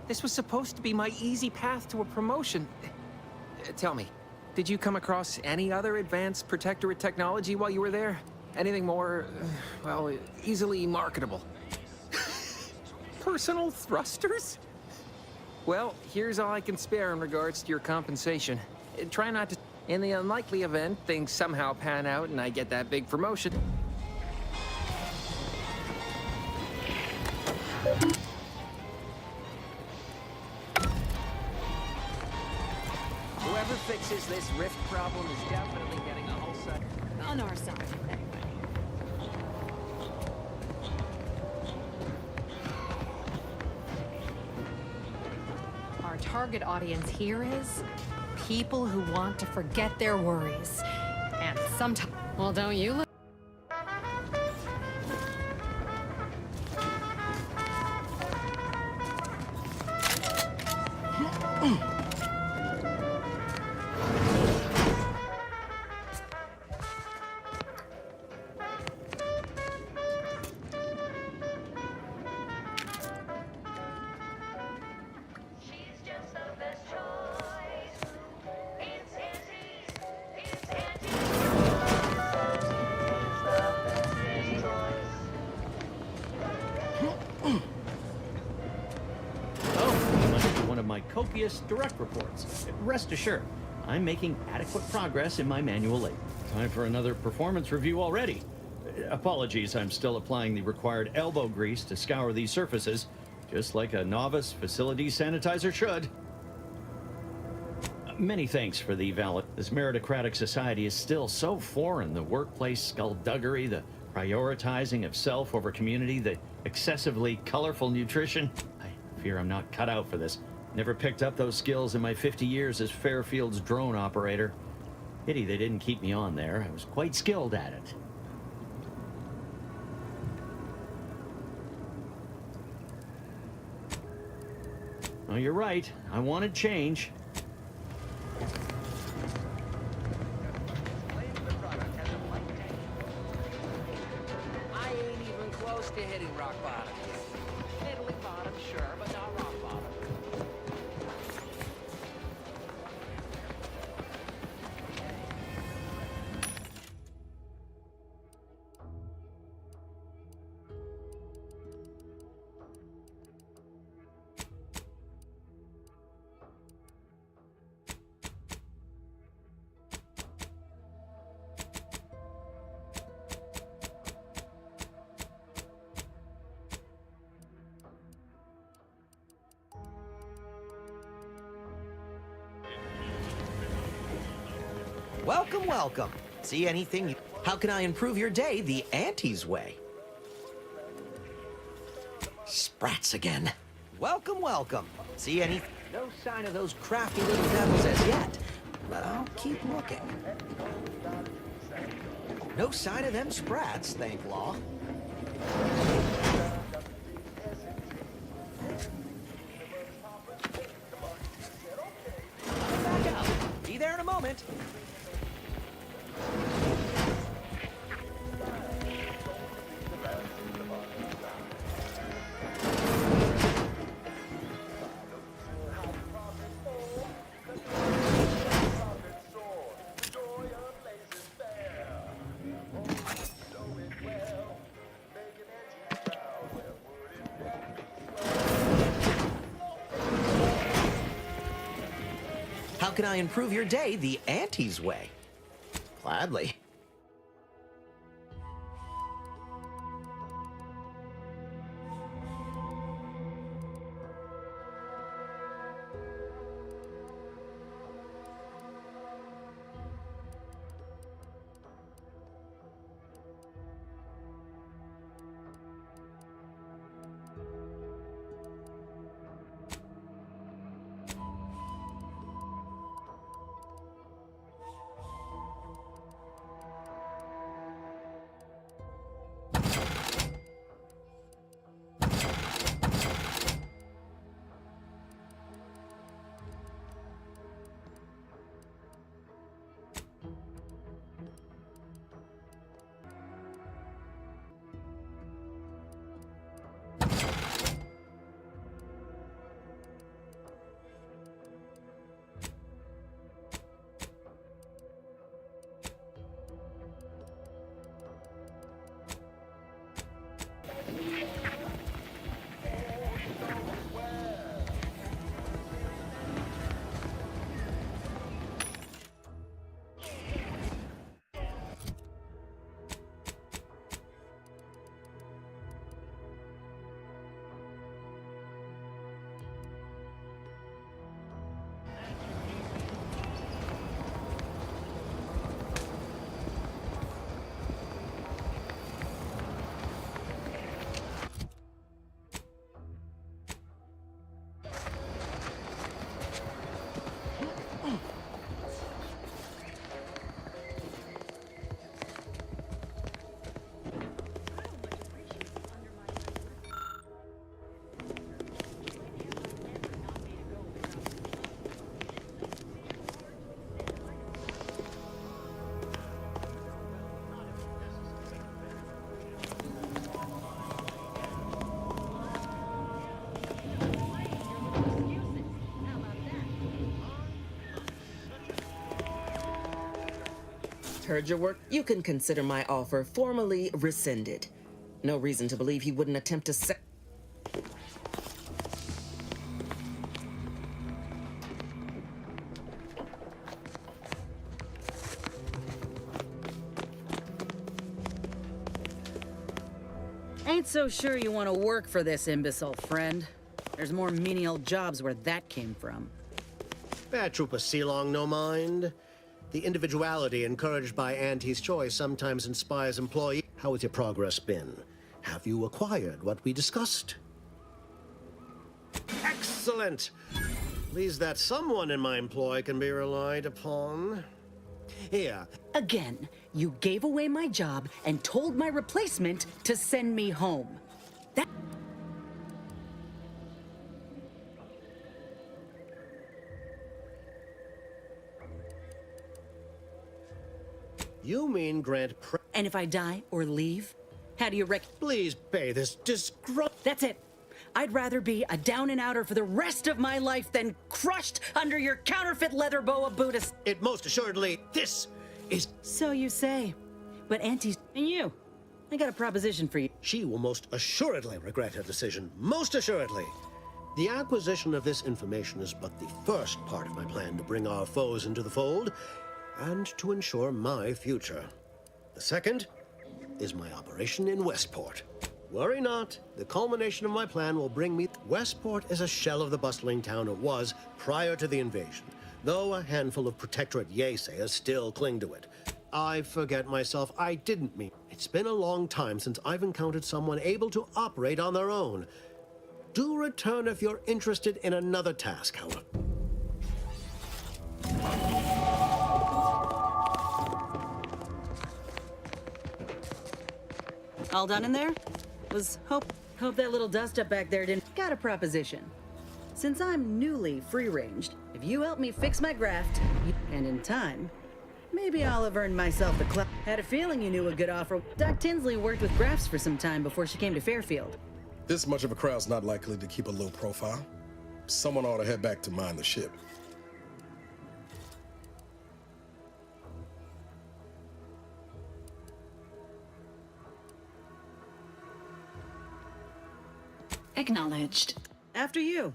This was supposed to be my easy path to a promotion. Tell me, did you come across any other advanced protectorate technology while you were there? Anything more, well, easily marketable? Personal thrusters? Well, here's all I can spare in regards to your compensation. Try not to... In the unlikely event things somehow pan out and I get that big promotion... Whoever fixes this rift problem is definitely getting a whole set on our side, anyway. Our target audience here is people who want to forget their worries. And sometimes... Well, don't you look... Copious direct reports. Rest assured, I'm making adequate progress in my manual labor. Time for another performance review already. Apologies, I'm still applying the required elbow grease to scour these surfaces, just like a novice facility sanitizer should. Many thanks for the valet. This meritocratic society is still so foreign. The workplace skullduggery, the prioritizing of self over community, the excessively colorful nutrition. I fear I'm not cut out for this. Never picked up those skills in my 50 years as Fairfield's drone operator. Pity they didn't keep me on there. I was quite skilled at it. Oh, you're right. I wanted change. I ain't even close to hitting rock bottom. Middling bottom, sure, but not rock bottom. Welcome, welcome. See anything you... How can I improve your day the Auntie's way? Sprats again. Welcome, welcome. See any... No sign of those crafty little devils as yet, but I'll keep looking. No sign of them sprats, thank law. Back out. Be there in a moment. How can I improve your day the Auntie's way? Gladly. Heard your work. You can consider my offer formally rescinded. No reason to believe he wouldn't attempt to set. Ain't so sure you want to work for this imbecile, friend. There's more menial jobs where that came from. Fair Trooper Sealong, no mind. The individuality encouraged by Auntie's choice sometimes inspires employees. How has your progress been? Have you acquired what we discussed? Excellent! Pleased that someone in my employ can be relied upon. Here. Again, you gave away my job and told my replacement to send me home. That... You mean grant And if I die or leave, how do you Please pay this disgrunt... That's it. I'd rather be a down-and-outer for the rest of my life than crushed under your counterfeit leather boa Buddhist. It most assuredly, this is... So you say. But Auntie's... And you. I got a proposition for you. She will most assuredly regret her decision. Most assuredly. The acquisition of this information is but the first part of my plan to bring our foes into the fold and to ensure my future. The second is my operation in Westport. Worry not, the culmination of my plan will bring me... Westport is a shell of the bustling town it was prior to the invasion. though a handful of Protectorate Yesayers still cling to it. I forget myself, I didn't mean. It's been a long time since I've encountered someone able to operate on their own. Do return if you're interested in another task, however. All done in there? Hope that little dust up back there didn't. Got a proposition. Since I'm newly free-ranged, if you help me fix my graft, and in time, maybe I'll have earned myself the clout. Had a feeling you knew a good offer. Doc Tinsley worked with grafts for some time before she came to Fairfield. This much of a crowd's not likely to keep a low profile. Someone ought to head back to mine the ship. Acknowledged. After you.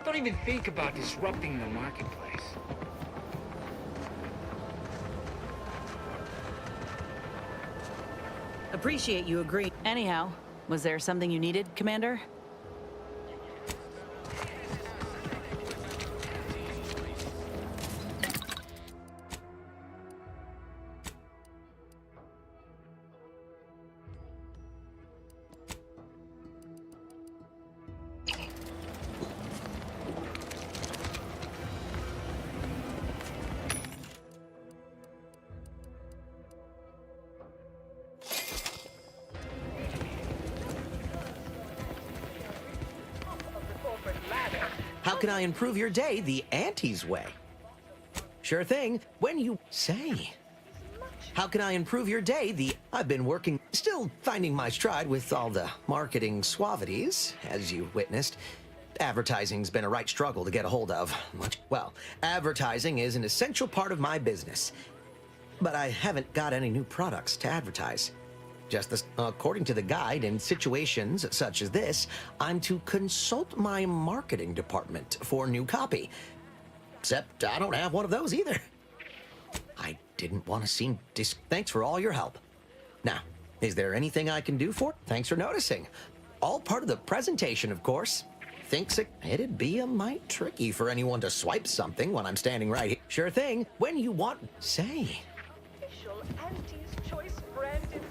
Don't even think about disrupting the marketplace. Appreciate you agreeing. Anyhow, was there something you needed, Commander? How can I improve your day the Auntie's way? Sure thing. When you say. How can I improve your day the... I've been working, still finding my stride with all the marketing suavities, as you witnessed. Advertising's been a right struggle to get a hold of. Well, advertising is an essential part of my business. But I haven't got any new products to advertise. Just as, according to the guide, in situations such as this, I'm to consult my marketing department for new copy. Except I don't have one of those either. I didn't want to seem Thanks for all your help. Now, is there anything I can do for? Thanks for noticing. All part of the presentation, of course. Thinks it'd be a mite tricky for anyone to swipe something when I'm standing right here. Sure thing. When you want... Say. Official Auntie's Choice branded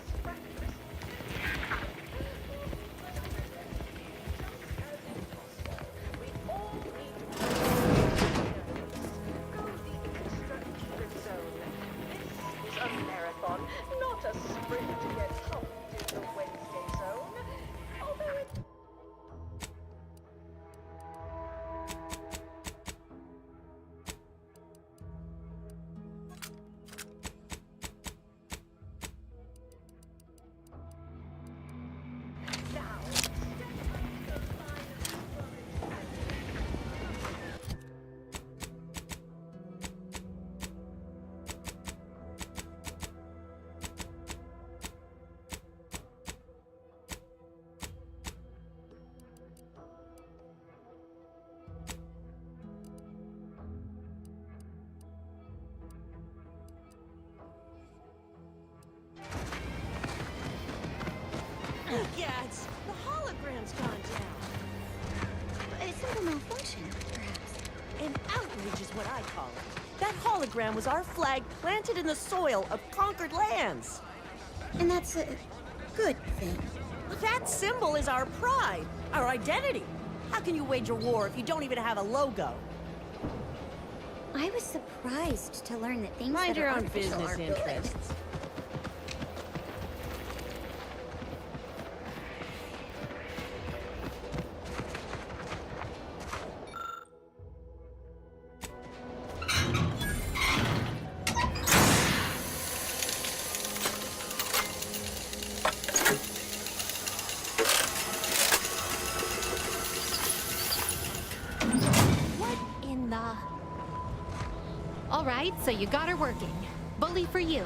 Egads! The hologram's gone down. A simple malfunction, perhaps. An outrage is what I call it. That hologram was our flag planted in the soil of conquered lands. And that's a good thing. That symbol is our pride, our identity. How can you wage a war if you don't even have a logo? I was surprised to learn that things Mind that your are own artificial business are good. interests. What in the... All right, so you got her working. Bully for you.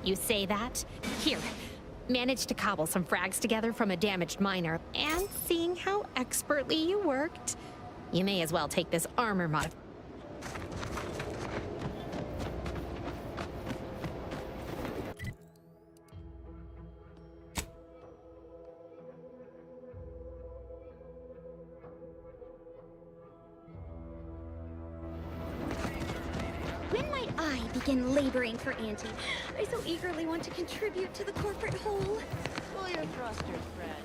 You say that? Here, managed to cobble some frags together from a damaged miner. And seeing how expertly you worked, you may as well take this armor mod. When might I begin laboring for Auntie? I so eagerly want to contribute to the corporate whole. Pull your thrusters, Fred.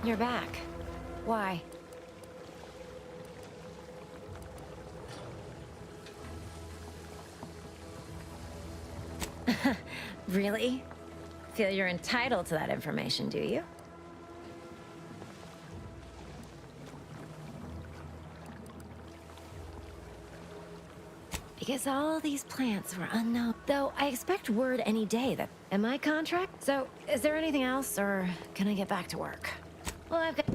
You're back. Why? Really? Feel you're entitled to that information, do you? Because all these plants were unknown. Though I expect word any day that... Am I contract? So, is there anything else, or can I get back to work? Well, I've got...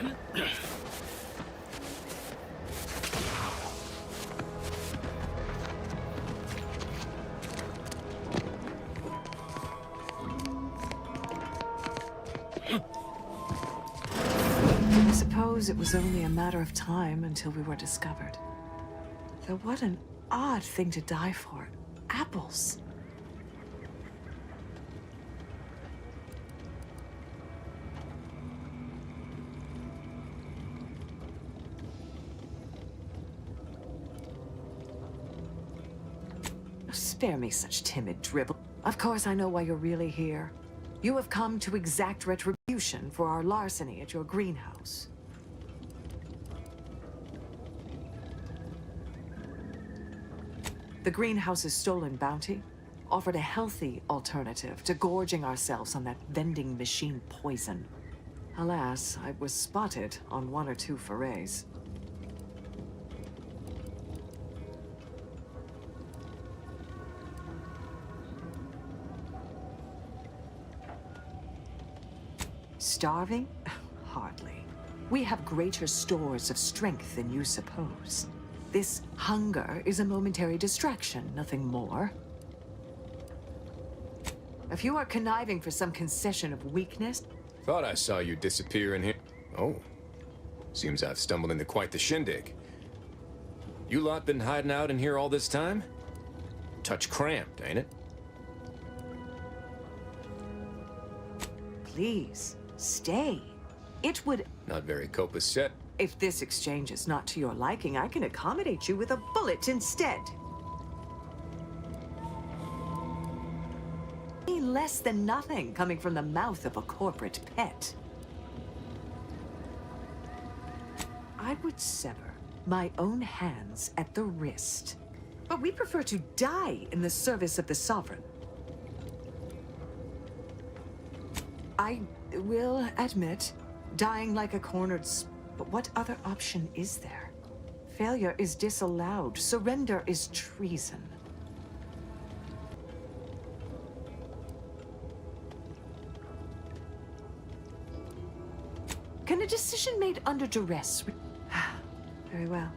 I suppose it was only a matter of time until we were discovered. Though what an odd thing to die for. Apples. Spare me such timid dribble. Of course I know why you're really here. You have come to exact retribution for our larceny at your greenhouse. The greenhouse's stolen bounty offered a healthy alternative to gorging ourselves on that vending machine poison. Alas, I was spotted on 1 or 2 forays. Starving? Hardly. We have greater stores of strength than you suppose. This hunger is a momentary distraction, nothing more. If you are conniving for some concession of weakness... Thought I saw you disappear in here. Oh. Seems I've stumbled into quite the shindig. You lot been hiding out in here all this time? Touch cramped, ain't it? Please, stay. It would... Not very copacetic. If this exchange is not to your liking, I can accommodate you with a bullet instead. Less than nothing coming from the mouth of a corporate pet. I would sever my own hands at the wrist. But we prefer to die in the service of the Sovereign. I will admit, dying like a cornered but what other option is there? Failure is disallowed. Surrender is treason. Can a decision made under duress... Very well.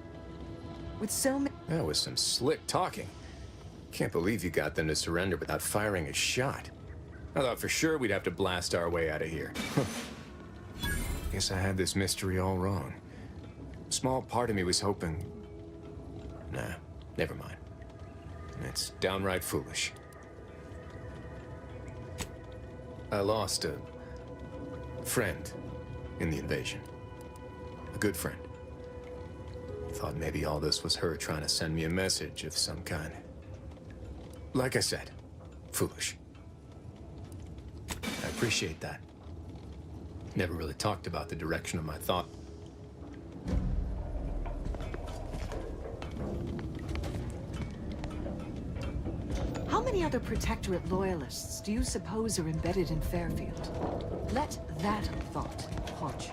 With so many... That was some slick talking. Can't believe you got them to surrender without firing a shot. I thought for sure we'd have to blast our way out of here. Guess I had this mystery all wrong. A small part of me was hoping... Nah, never mind. It's downright foolish. I lost a friend in the invasion. A good friend. Thought maybe all this was her trying to send me a message of some kind. Like I said, foolish. I appreciate that. Never really talked about the direction of my thought. How many other Protectorate loyalists do you suppose are embedded in Fairfield? Let that thought haunt you.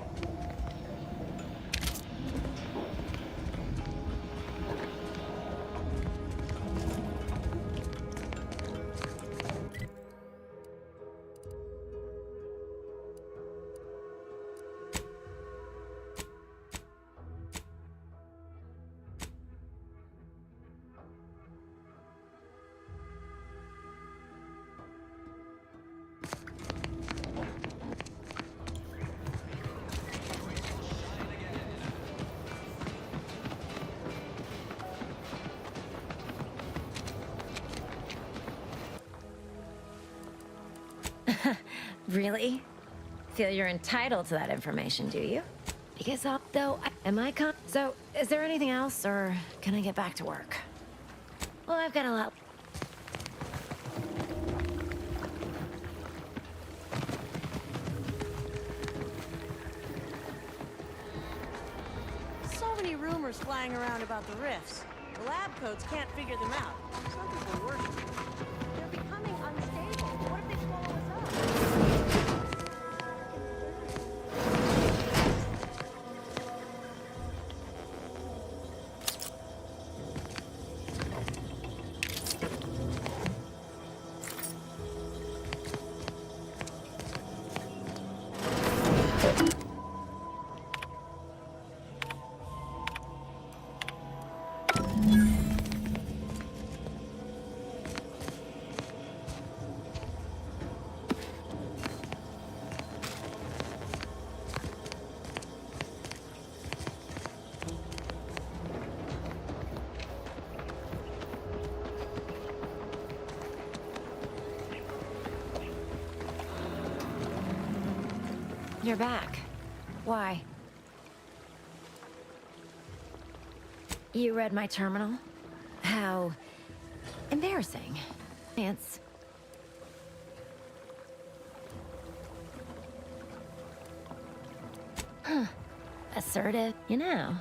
Really? Feel you're entitled to that information, do you? Because So, is there anything else, or can I get back to work? Well, I've got a lot... So many rumors flying around about the rifts. The lab coats can't figure them out. Some people worship them. They're becoming unstable. What if they swallow us up? You're back. Why? You read my terminal? How embarrassing. It's... Huh. Assertive, you know.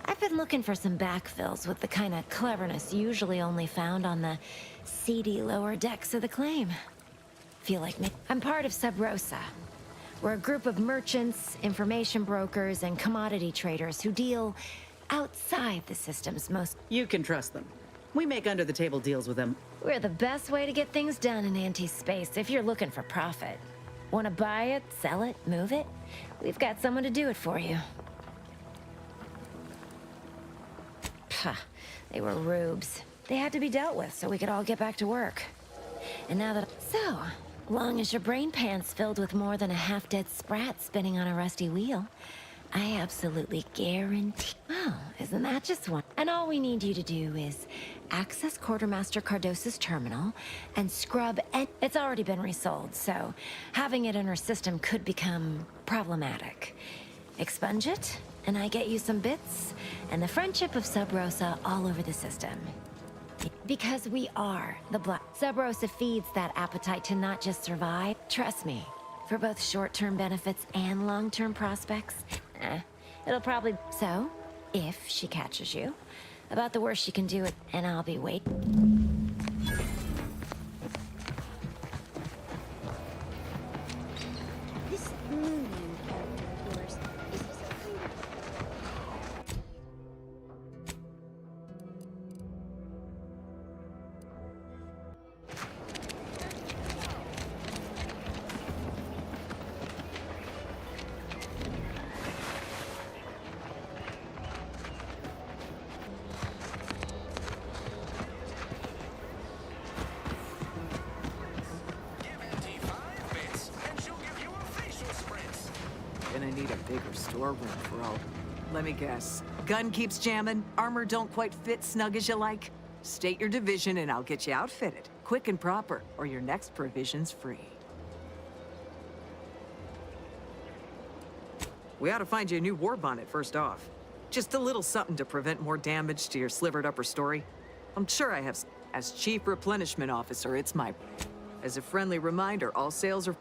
I've been looking for some backfills with the kind of cleverness usually only found on the seedy lower decks of the claim. Feel like me. I'm part of Sub Rosa. We're a group of merchants, information brokers, and commodity traders who deal outside the system's most... You can trust them. We make under-the-table deals with them. We're the best way to get things done in anti-space if you're looking for profit. Want to buy it, sell it, move it? We've got someone to do it for you. Pah, they were rubes. They had to be dealt with so we could all get back to work. And now that... So, long as your brain pan's filled with more than a half-dead sprat spinning on a rusty wheel, I absolutely guarantee... Oh, isn't that just one? And all we need you to do is access Quartermaster Cardosa's terminal and scrub... And it's already been resold, so having it in her system could become problematic. Expunge it, and I get you some bits, and the friendship of Sub Rosa all over the system. Because we are the Black... Sub Rosa feeds that appetite to not just survive. Trust me, for both short-term benefits and long-term prospects, it'll probably... So, if she catches you, about the worst she can do it, and I'll be waiting. This Moon character of yours, is this a kind of... Gonna need a bigger storeroom for all. Let me guess. Gun keeps jamming, armor don't quite fit snug as you like. State your division and I'll get you outfitted. Quick and proper, or your next provision's free. We ought to find you a new war bonnet first off. Just a little something to prevent more damage to your slivered upper story. I'm sure I have... As Chief Replenishment Officer, it's my... As a friendly reminder, all sales are...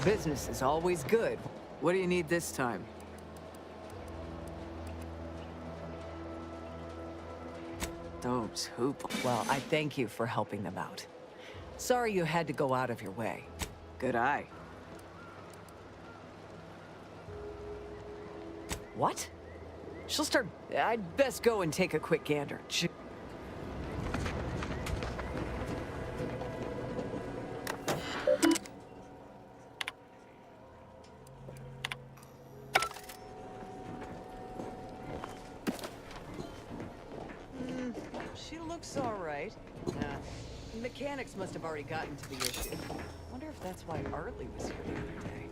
Business is always good. What do you need this time? Those hoop. Well, I thank you for helping them out. Sorry you had to go out of your way. Good eye. What? She'll start... I'd best go and take a quick gander. She looks all right. Mechanics must have already gotten to the issue. Wonder if that's why Artley was here the other day.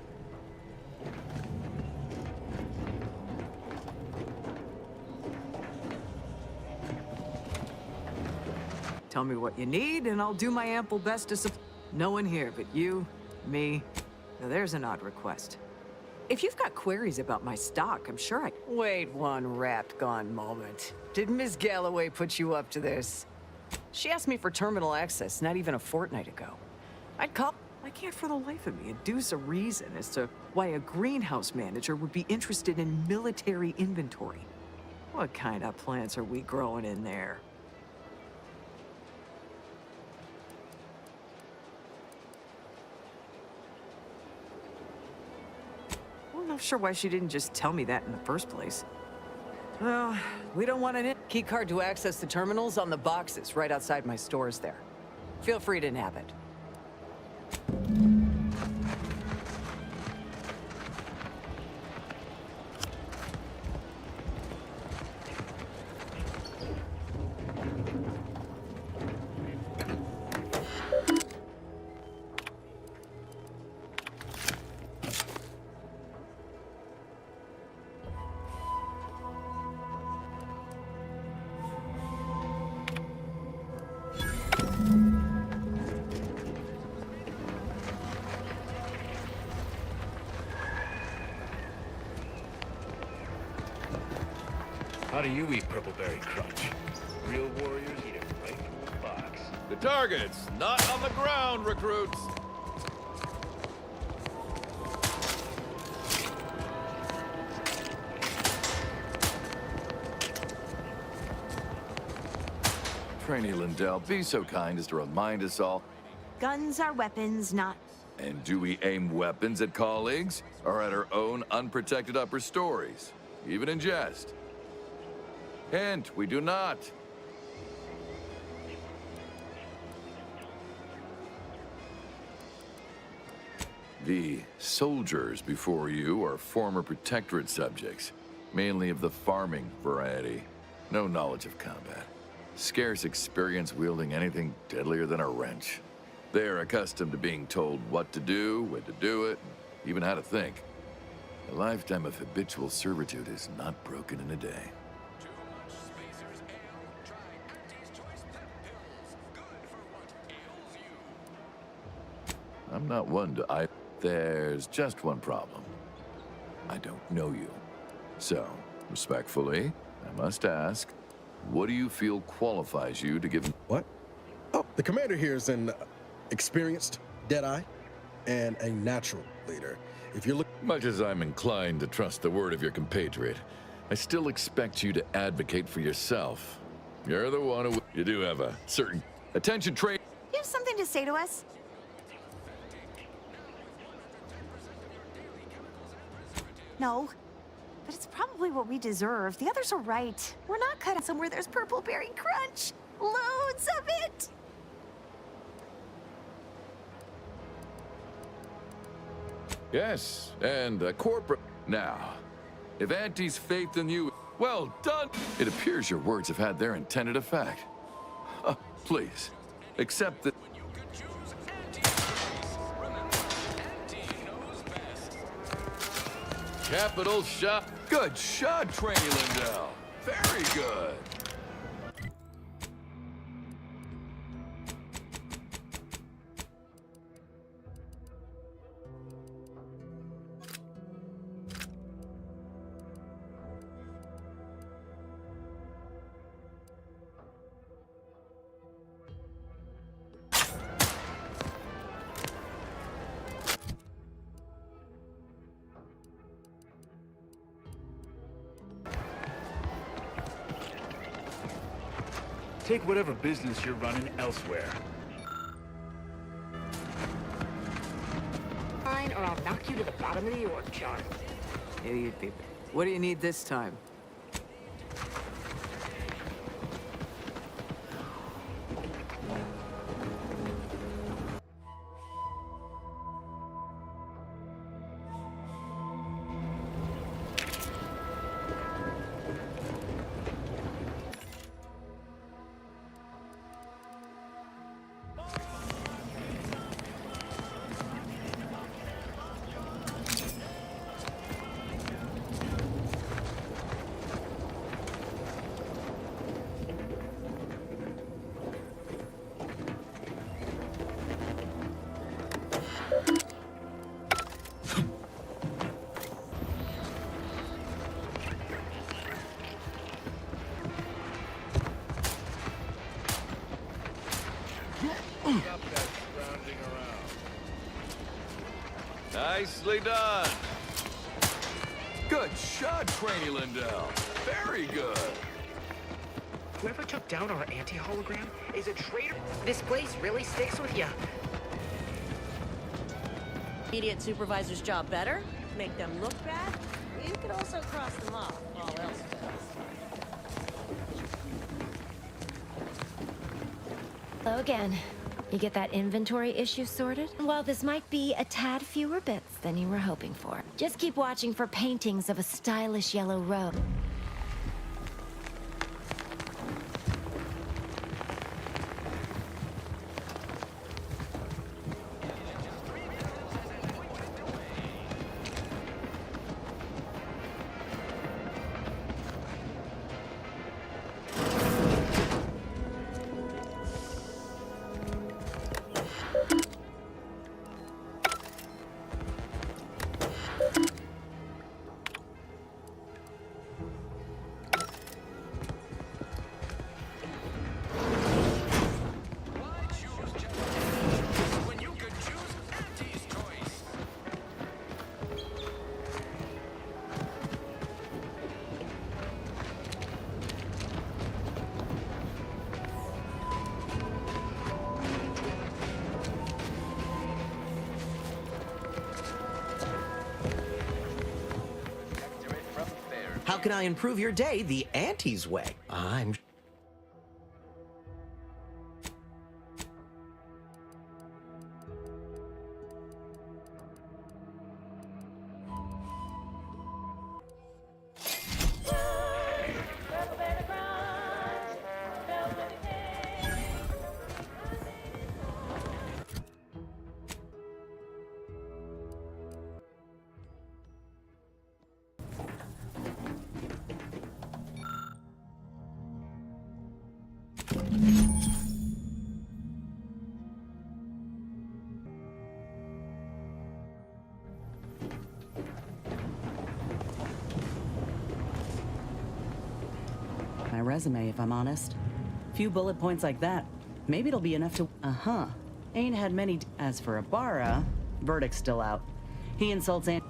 Tell me what you need, and I'll do my ample best to support. No one here but you, me. Now there's an odd request. If you've got queries about my stock, I'm sure I... Wait one rat-gone moment. Did Ms. Galloway put you up to this? She asked me for terminal access not even a fortnight ago. I'd call... I can't for the life of me induce a reason as to why a greenhouse manager would be interested in military inventory. What kind of plants are we growing in there? I'm not sure why she didn't just tell me that in the first place. Well, we don't want an key card to access the terminals on the boxes right outside my stores there. Feel free to nab it. How do you eat Purpleberry Crunch? Real warriors eat it right from the box. The target's not on the ground, recruits. Trainee Lindell, be so kind as to remind us all. Guns are weapons, not... And do we aim weapons at colleagues or at our own unprotected upper stories, even in jest? Hint, we do not. The soldiers before you are former Protectorate subjects, mainly of the farming variety. No knowledge of combat. Scarce experience wielding anything deadlier than a wrench. They are accustomed to being told what to do, when to do it, and even how to think. A lifetime of habitual servitude is not broken in a day. I'm not one to... There's just one problem. I don't know you. So, respectfully, I must ask, what do you feel qualifies you to give... What? Oh, the commander here is an experienced Deadeye and a natural leader. If you're looking... Much as I'm inclined to trust the word of your compatriot, I still expect you to advocate for yourself. You're the one who... You do have a certain... Attention, train... You have something to say to us? No, but it's probably what we deserve. The others are right. We're not cut out somewhere there's Purpleberry Crunch. Loads of it! Yes, and a corporate... Now, if Auntie's faith in you... Well done! It appears your words have had their intended effect. Please, accept that... Capital shot. Good shot, Trainee Lindell. Very good. Take whatever business you're running elsewhere. Fine, or I'll knock you to the bottom of the org chart. Idiot people. What do you need this time? Nicely done. Good shot, Trainee Lindell. Very good. Whoever took down our anti-hologram is a traitor. This place really sticks with you. Immediate supervisor's job better? Make them look bad? You could also cross them off, all else fails. Hello again. You get that inventory issue sorted? Well, this might be a tad fewer bits than you were hoping for. Just keep watching for paintings of a stylish yellow robe. How can I improve your day the Auntie's way? I'm... My resume, if I'm honest. Few bullet points like that. Maybe it'll be enough to... Uh-huh. Ain't had many... As for Ibarra, verdict's still out. He insults Aunt...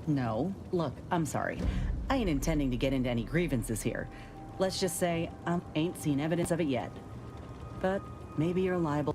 No. Look, I'm sorry. I ain't intending to get into any grievances here. Let's just say, ain't seen evidence of it yet. But maybe you're liable...